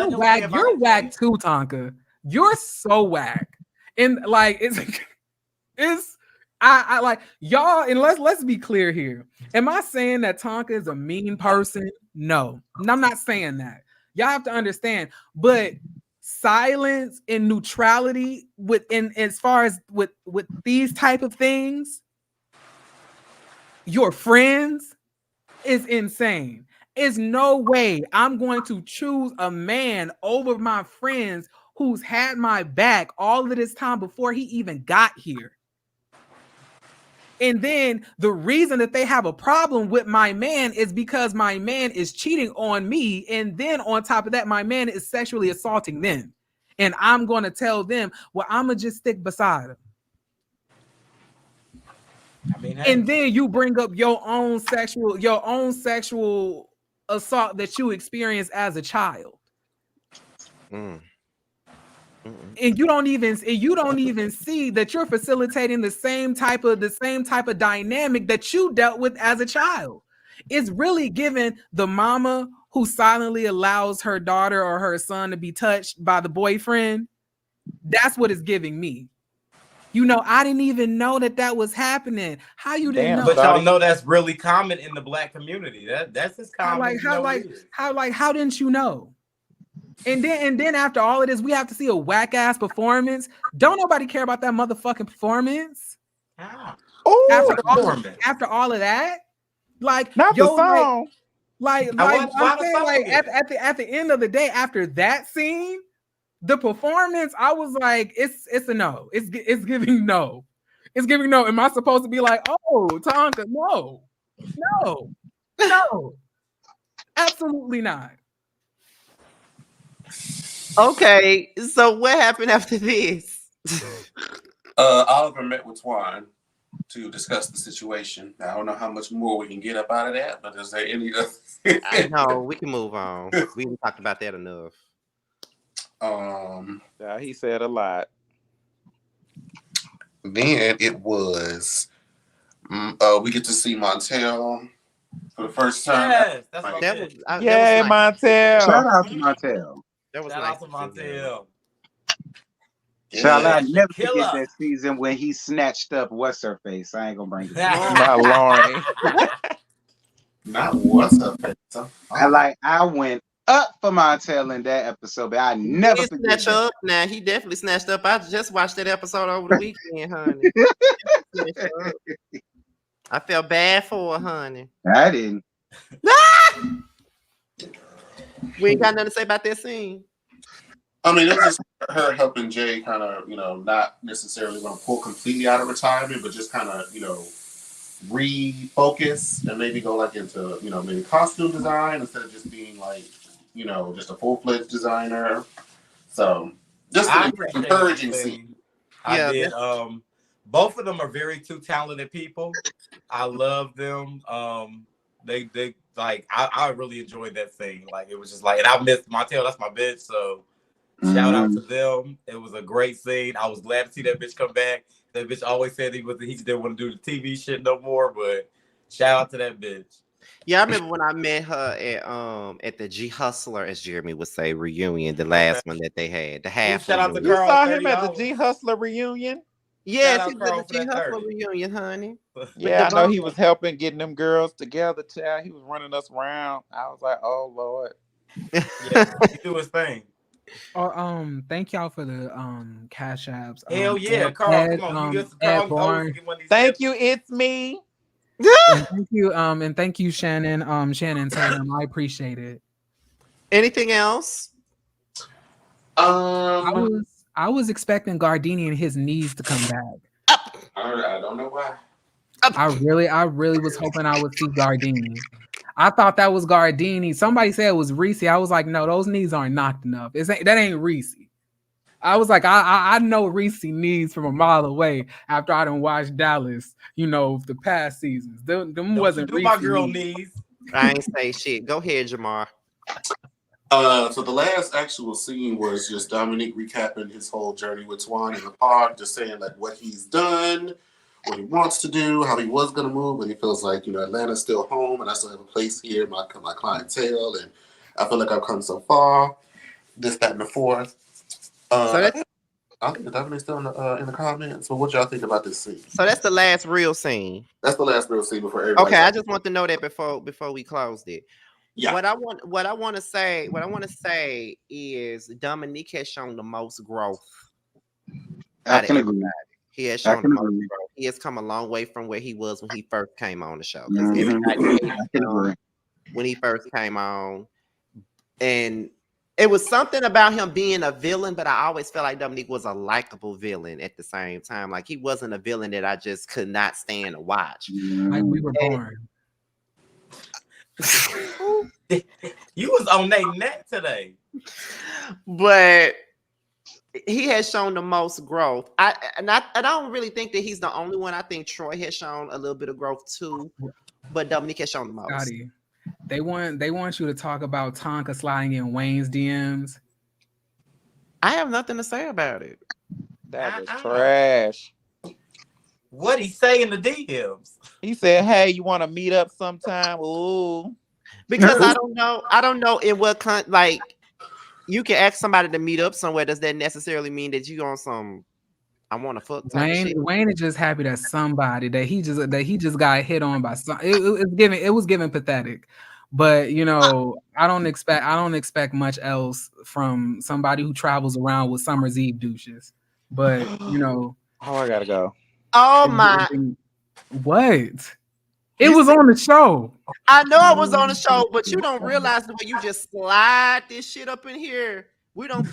You're whack too, Tonka. You're so whack. And like it's I like y'all, and let's be clear here. Am I saying that Tonka is a mean person? No, I'm not saying that. Y'all have to understand, but silence and neutrality as far as with these type of things, your friends, is insane. Is no way I'm going to choose a man over my friends who's had my back all of this time before he even got here. And then the reason that they have a problem with my man is because my man is cheating on me. And then on top of that, my man is sexually assaulting them. And I'm going to tell them, well, I'm going to just stick beside him. And then you bring up your own sexual assault that you experienced as a child. And you don't even see that you're facilitating the same type of dynamic that you dealt with as a child. It's really giving the mama who silently allows her daughter or her son to be touched by the boyfriend. That's what it's giving me. I didn't even know that was happening. How you didn't know? But y'all know that's really common in the Black community. That's as common. How didn't you know? And then after all of this, we have to see a whack ass performance. Don't nobody care about that motherfucking performance. After all of that, like not the song. Like I'm saying, like at the end of the day, after that scene, the performance, I was like, it's a no. It's giving no. It's giving no. Am I supposed to be like, oh, Tonka? No, absolutely not. Okay, so what happened after this? Oliver met with Twan to discuss the situation. I don't know how much more we can get up out of that, but is there any other? No, we can move on. We talked about that enough. Yeah, he said a lot. Then it was we get to see Montel for the first time. Yes, that's what That I was, said. Yeah, that was Montel. Shout out to Montel. That was Shout nice out to Montel. Shout out, That's never the forget killer. that season when he snatched up what's her face. I ain't gonna bring it up. Not Lauren. Not what's up. I went up for Montel in that episode, but I never He forget snatched that. up. Now he definitely snatched up. I just watched that episode over the weekend, honey. I felt bad for her, honey. I didn't. We ain't got nothing to say about that scene. I mean, it was just her helping Jay kind of, not necessarily want to pull completely out of retirement, but just kind of, refocus and maybe go like into, maybe costume design instead of just being like, just a full-fledged designer. So just an encouraging scene. I did. Both of them are very two talented people. I love them. They like I really enjoyed that scene. Like it was just like, and I missed Montel. That's my bitch. So shout out to them. It was a great scene. I was glad to see that bitch come back. That bitch always said he just didn't want to do the TV shit no more. But shout out to that bitch. Yeah, I remember when I met her at the G Hustler, as Jeremy would say, reunion, the last one that they had, the half. Shout out to You Carl. saw him at the G Hustler reunion? Yes, he was at the G Hustler reunion, honey. Yeah, I know he was helping getting them girls together, child. He was running us around. I was like, oh Lord. Yeah, he do his thing. Thank y'all for the cash apps. Hell yeah, Carl, come on, you get some Carl. Thank you, it's me. And thank you, Shannon. Shannon Tatum, I appreciate it. Anything else? I was expecting Gardini and his knees to come back. I don't know why. I really was hoping I would see Gardini. I thought that was Gardini. Somebody said it was Reese. I was like, no, those knees aren't knocked enough. That ain't Reese. I was like, I know Reese knees from a mile away after I done watched Dallas, the past seasons. Them wasn't Reese my girl knees. I ain't say shit. Go ahead, Jamar. So the last actual scene was just Dominique recapping his whole journey with Twan in the park, just saying like what he's done, what he wants to do, how he was going to move, but he feels like, Atlanta's still home and I still have a place here, my clientele, and I feel like I've come so far, this, that, and the fourth. I think Dominique's still in the comments. So what y'all think about this scene? So that's the last real scene. That's the last real scene before everybody. Okay, I just want to know that before we closed it. Yeah. What I want to say is Dominique has shown the most growth. I can agree. He has shown the most growth. He has come a long way from where he was when he first came on the show. When he first came on, and it was something about him being a villain, but I always felt like Dominique was a likable villain at the same time. Like he wasn't a villain that I just could not stand to watch. Like we were born. You was on their neck today. But he has shown the most growth. I don't really think that he's the only one. I think Troy has shown a little bit of growth too, but Dominique has shown the most. Scotty, they want you to talk about Tonka sliding in Wayne's DMs. I have nothing to say about it. That was trash. What he say in the DMs? He said, "Hey, you want to meet up sometime?" Ooh. Because I don't know in what like you can ask somebody to meet up somewhere. Does that necessarily mean that you on some I want to fuck type of shit? Wayne is just happy that somebody that he just got hit on by some. It was giving pathetic, but I don't expect much else from somebody who travels around with Summer's Eve douches. But oh, I gotta go. Oh my! What? It was on the show. I know I was on the show, but you don't realize the way you just slide this shit up in here. We don't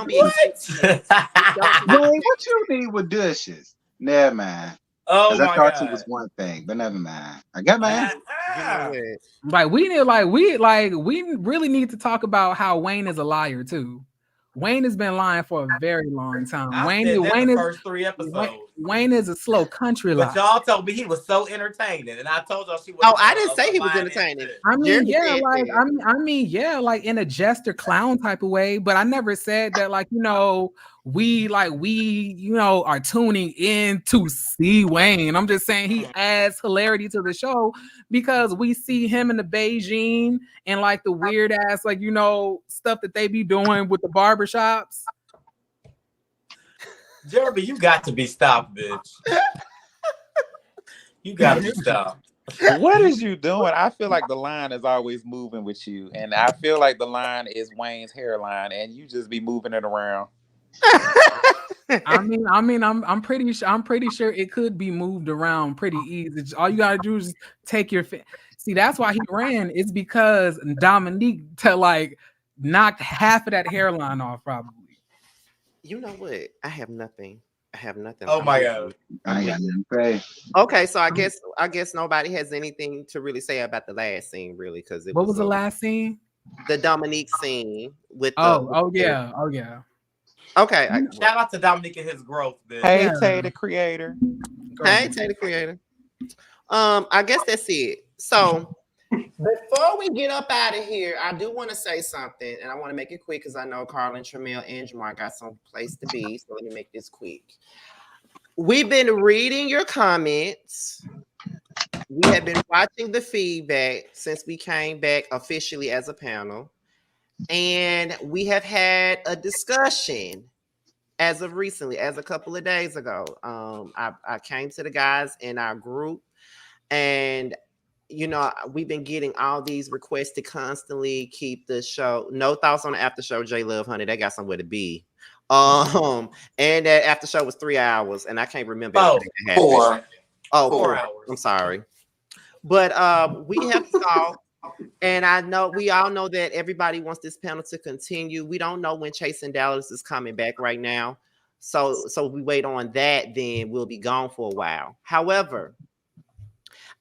be expecting that. Wait, what you need with dishes? Never mind. Oh Because I my thought god. it was one thing, but never mind. I got man. You know what? Like we really need to talk about how Wayne is a liar too. Wayne has been lying for a very long time. I said that the first 3 episodes. Wayne is a slow country But liar. y'all told me he was so entertaining, and I told y'all she was. Oh, I didn't say he was entertaining. I mean, Jeremy yeah, said like that. I mean, yeah, like in a jester clown type of way. But I never said that, like, you know, we are tuning in to see Wayne. I'm just saying he adds hilarity to the show because we see him in the Beijing and like the weird ass, like, you know, stuff that they be doing with the barbershops. Jeremy, you got to be stopped, bitch. You got to be stopped. What is you doing? I feel like the line is always moving with you, and I feel like the line is Wayne's hairline, and you just be moving it around. I'm pretty sure it could be moved around pretty easy. All you gotta do is take your see. That's why he ran. It's because Dominique knocked half of that hairline off, probably. You know what? I have nothing. Oh my god. I got nothing to say. Okay, so I guess nobody has anything to really say about the last scene, really, because what was the last scene? The Dominique scene with yeah. Okay. Shout out to Dominique and his growth, bitch. Hey, Tay, the creator. Hey, Tay, the creator. I guess that's it. So before we get up out of here, I do want to say something, and I want to make it quick because I know Carl and Tramel and Jamar got some place to be. So let me make this quick. We've been reading your comments. We have been watching the feedback since we came back officially as a panel. And we have had a discussion as of recently, as a couple of days ago. I came to the guys in our group, and you know, we've been getting all these requests to constantly keep the show. No thoughts on the after show, J Love, honey. They got somewhere to be. And that after show was 3 hours, and I can't remember. 4. Oh, 4 hours. I'm sorry. But we have thought. And I know we all know that everybody wants this panel to continue. We don't know when Chasing Dallas is coming back right now. So we wait on that, then we'll be gone for a while. However,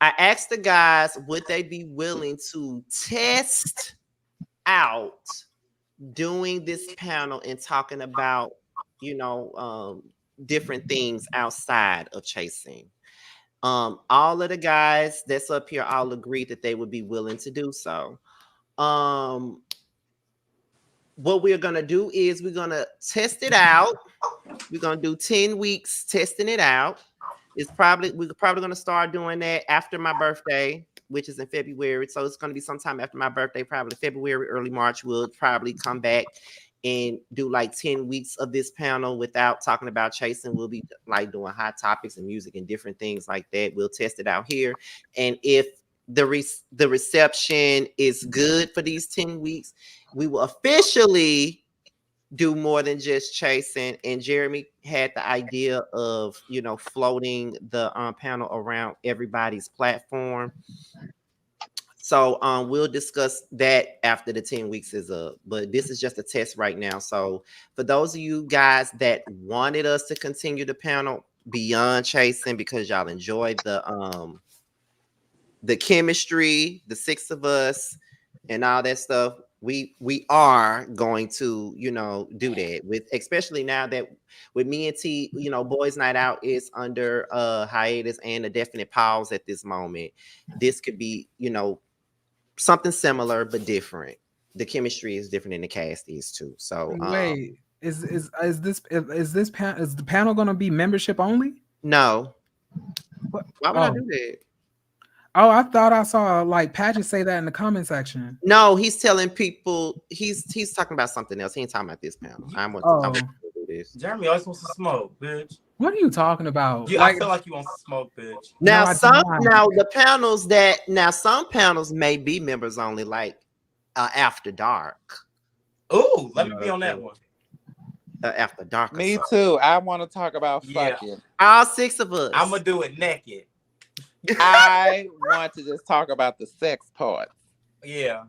I asked the guys, would they be willing to test out doing this panel and talking about, you know, different things outside of chasing? All of the guys that's up here all agreed that they would be willing to do so. What we're gonna do is we're gonna test it out. We're gonna do 10 weeks testing it out. We're probably gonna start doing that after my birthday, which is in February. So it's gonna be sometime after my birthday, probably February, early March. We'll probably come back and do like 10 weeks of this panel without talking about chasing. We'll be like doing hot topics and music and different things like that. We'll test it out here. And if the reception is good for these 10 weeks, we will officially do more than just chasing. And Jeremy had the idea of, you know, floating the panel around everybody's platform. So we'll discuss that after the 10 weeks is up. But this is just a test right now. So for those of you guys that wanted us to continue the panel beyond chasing because y'all enjoyed the chemistry, the 6 of us, and all that stuff, we are going to, you know, do that with, especially now that with me and T, you know, Boys Night Out is under hiatus and a definite pause at this moment. This could be, you know, something similar but different. The chemistry is different and the cast is too. So wait, is the panel gonna be membership only? No. What? Why would I do that? Oh, I thought I saw like Patrick say that in the comment section. No, he's telling people he's talking about something else. He ain't talking about this panel. I want to do this. Jeremy always wants to smoke, bitch. What are you talking about? I feel like you want to smoke, bitch. Now, some panels may be members only, like After Dark. Ooh, let me be on that one. After Dark. Me too. I want to talk about fucking. All 6 of us. I'm gonna do it naked. I want to just talk about the sex part. Yeah.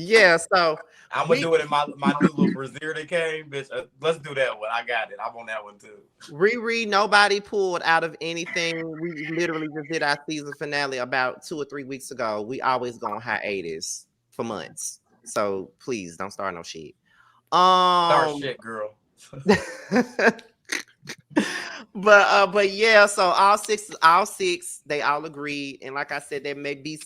Yeah, so I'm gonna do it in my new little brassiere that came, bitch. Let's do that one. I got it. I'm on that one too. Riri, nobody pulled out of anything. We literally just did our season finale about 2 or 3 weeks ago. We always go on hiatus for months. So please don't start no shit. Start shit, girl. but yeah, so all six, they all agreed. And like I said, there may be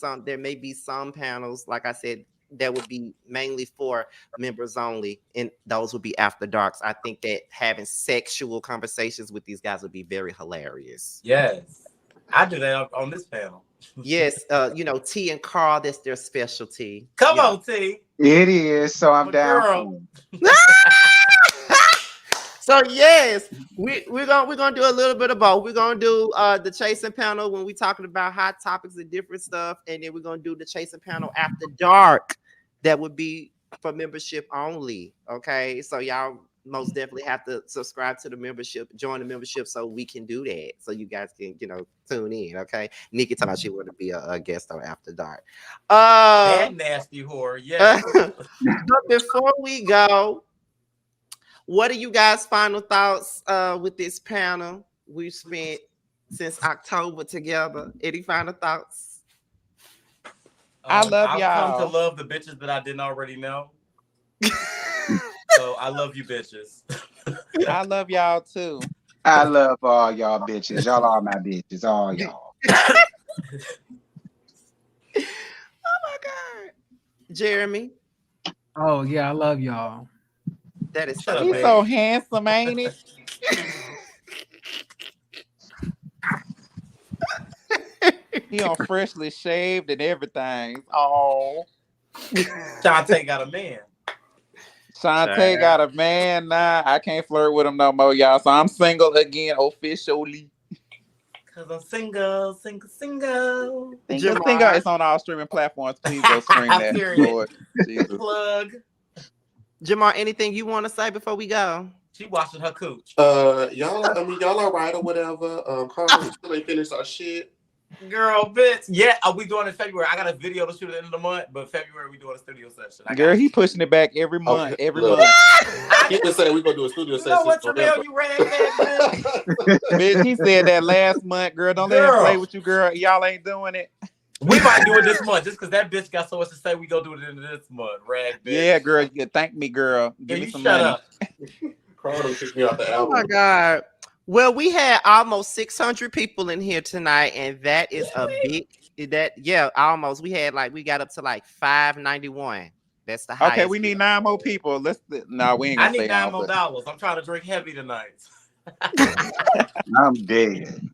some panels, like I said, that would be mainly for members only, and those would be after darks. I think that having sexual conversations with these guys would be very hilarious. Yes, I do that on this panel. Yes, T and Carl, that's their specialty. Come on, T. It is, so I'm down. So yes, we're gonna do a little bit of both. We're gonna do the chasing panel when we talking about hot topics and different stuff, and then we're gonna do the chasing panel after dark. That would be for membership only. Okay, so y'all most definitely have to subscribe to the membership, join the membership, so we can do that. So you guys can tune in. Okay, Nikki talking about she want to be a guest on After Dark. That nasty whore. Yeah. But before we go, what are you guys' final thoughts with this panel? We've spent since October together. Any final thoughts? I love I've y'all. come to love the bitches that I didn't already know. So I love you bitches. I love y'all too. I love all y'all bitches. Y'all are my bitches. All y'all. Oh my God. Jeremy. Oh yeah, I love y'all. That is Shut up, He's babe. so handsome, ain't it? He on freshly shaved and everything. Oh, Shantae got a man. Shantae got a man now. I can't flirt with him no more, y'all. So I'm single again, officially. Cause I'm single. Single. Jamar. It's on all streaming platforms. Please go stream that. Period. Lord Jesus. Plug. Jamar, anything you want to say before we go? She washing her cooch. Y'all are right or whatever. Carl, we still ain't finished our shit. Girl, bitch. Yeah, we doing it in February. I got a video to shoot at the end of the month, but February we doing a studio session. Girl, he pushing it back every month. Okay, Every look. month. He been saying we're gonna do a studio You session. know what, Jamel, you ran that, Bitch, he said that last month, girl. Don't let him play with you, girl. Y'all ain't doing it. We might do it this month just because that bitch got so much to say. We go do it in this month, rag bitch. Yeah, girl. You thank me, girl. Give me you some shut money. up. Carl done kicked me off the Oh album. my God. Well, we had almost 600 people in here tonight, and that is a big almost. We got up to like 591. That's the highest. Okay, we need 9 more people. We ain't gonna I need stay $9 on. more But dollars. I'm trying to drink heavy tonight. I'm dead.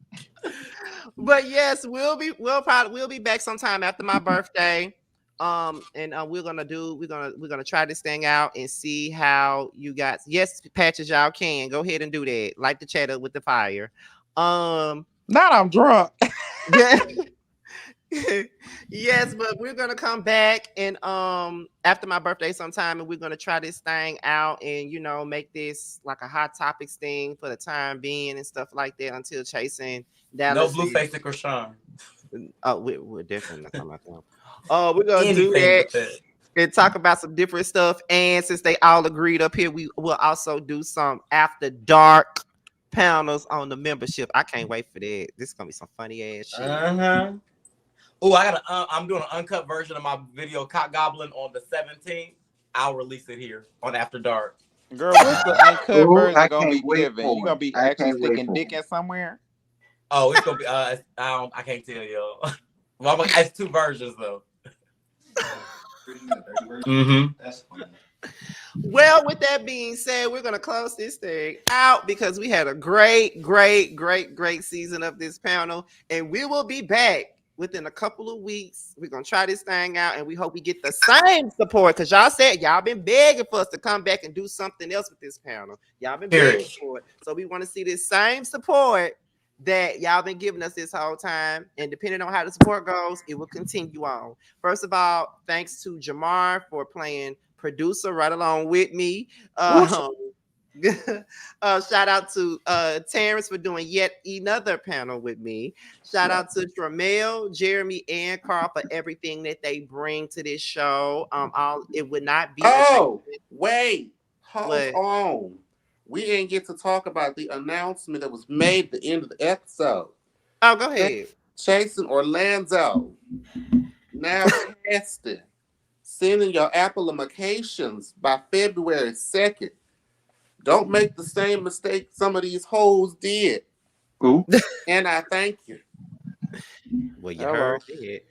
But yes, we'll be back sometime after my birthday. And we're gonna try this thing out and see how you guys. Yes, patches, y'all can go ahead and do that. Light the chat up with the fire. Not I'm drunk. Yeah. Yes, but we're gonna come back and after my birthday sometime, and we're gonna try this thing out and make this like a hot topics thing for the time being and stuff like that until chasing Dallas. No Blueface and Krishan. Oh, we're definitely not talking about them. We're gonna do Anything that and talk about some different stuff. And since they all agreed up here, we will also do some after dark panels on the membership. I can't wait for that. This is gonna be some funny ass shit. Oh, I'm doing an uncut version of my video Cock Goblin on the 17th. I'll release it here on After Dark. Girl, what's the uncut version I gonna be can't wait given? for You gonna it. be I actually can't wait sticking for dick it. in somewhere? Oh, it's gonna be I can't tell y'all. Well, it's 2 versions though. That's fine. Well, with that being said, we're gonna close this thing out because we had a great season of this panel, and we will be back within a couple of weeks. We're gonna try this thing out, and we hope we get the same support because y'all said y'all been begging for us to come back and do something else with this panel. Y'all been begging for it, so we want to see this same support that y'all been giving us this whole time. And depending on how the support goes, it will continue on. First of all, thanks to Jamar for playing producer right along with me. Shout out to Terrence for doing yet another panel with me. Shout out to Tramel, Jeremy, and Carl for everything that they bring to this show. It would not be. Oh, wait, hold What? on. We didn't get to talk about the announcement that was made at the end of the episode. Oh, go ahead. Chasing Orlando. Now tested. Sending your applications by February 2nd. Don't make the same mistake some of these hoes did. Ooh. And I thank you. Well, you Hello. heard it.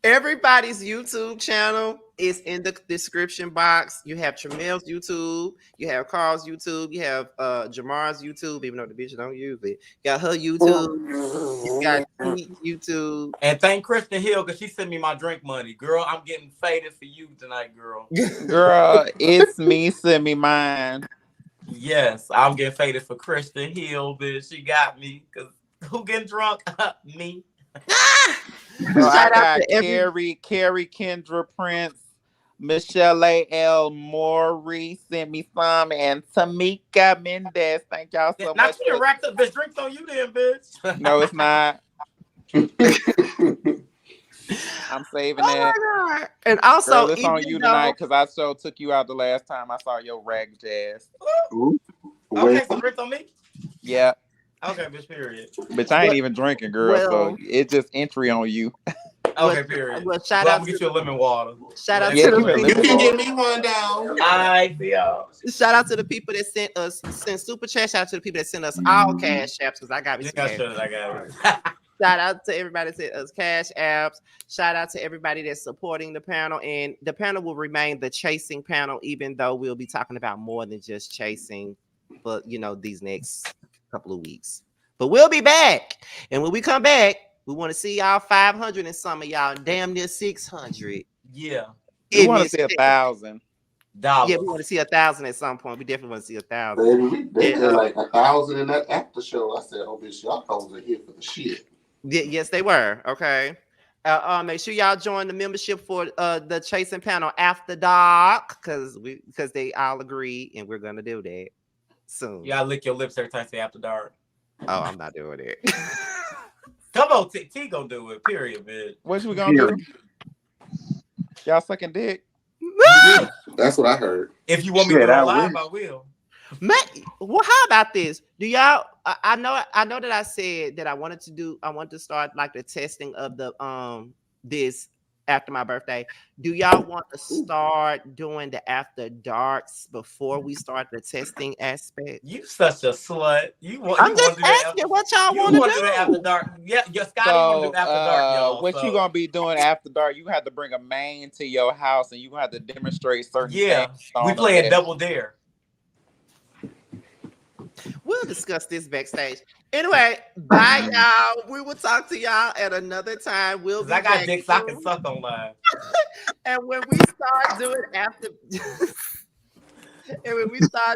Everybody's YouTube channel is in the description box. You have Tramel's YouTube, you have Carl's YouTube, you have Jamar's YouTube, even though the bitch don't use it. You got her YouTube, you got T's YouTube. And thank Kristen Hill because she sent me my drink money. Girl, I'm getting faded for you tonight, girl. Girl, it's me. Send me mine. Yes, I'm getting faded for Kristen Hill, bitch. She got me. Because who getting drunk? Me. So I Shout out got to Carrie, Kendra Prince, Michelle A.L. Maury sent me some, and Tamika Mendez. Thank y'all so Not much. you done racked up bitch drinks on you then, bitch. No, it's not. I'm saving that. Oh my God. And also, Girl, it's on even you though- tonight because I so took you out the last time I saw your rag jazz. Ooh. Okay, so drinks on me? Yeah, Okay, bitch, period. bitch, I ain't even drinking, girl. Well- so it's just entry on you. Okay, period. Well, shout Well, out I'm gonna to get you a lemon water. shout out Yeah, to give me a the You lemon can water. give me one down. I see y'all. shout out to the people that sent super chat. Shout out to the people that sent us all cash apps because I got me You some got cash. shut it, I got it. Shout out to everybody that sent us cash apps. Shout out to everybody that's supporting the panel. And the panel will remain the chasing panel, even though we'll be talking about more than just chasing for these next couple of weeks. But we'll be back. And when we come back, we want to see y'all 500 and some of y'all damn near 600. Yeah. We want to see 1,000. Dollars. Yeah, we want to see 1,000 at some point. We definitely want to see 1,000. Baby, they did like 1,000 in that after show. I said, oh, bitch, y'all hoes are here for the shit. Yes, they were. Okay. Make sure y'all join the membership for the chasing panel after dark because they all agree and we're gonna do that soon. You gotta lick your lips every time you say after dark. Oh, I'm not doing it. Come on, T gonna do it. Period, bitch. What you gonna do? Y'all sucking dick? That's what I heard. If you want me to Shit, do it I live, wish. I will. Man, well, how about this? Do y'all? I know that I said that I wanted to start like the testing of the this after my birthday. Do y'all want to start doing the after darks before we start the testing aspect? You such a slut. I'm just asking what y'all You want to want to do that after do. dark? Yeah, Scotty want to do after dark, y'all. What you gonna be doing after dark? You have to bring a main to your house, and you have to demonstrate certain things. We playing double dare. We'll discuss this backstage. Anyway, bye, y'all. We will talk to y'all at another time. We'll be I got back dicks I soon. can suck on live. And when we start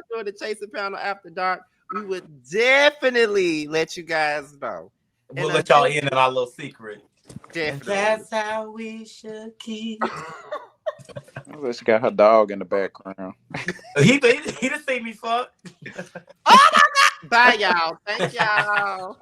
doing the chasing panel after dark, we would definitely let you guys know. We'll And let y'all in on our little secret. Definitely. That's how we should keep. She got her dog in the background. He done see me fuck. Oh my God. Bye, y'all. Thank y'all.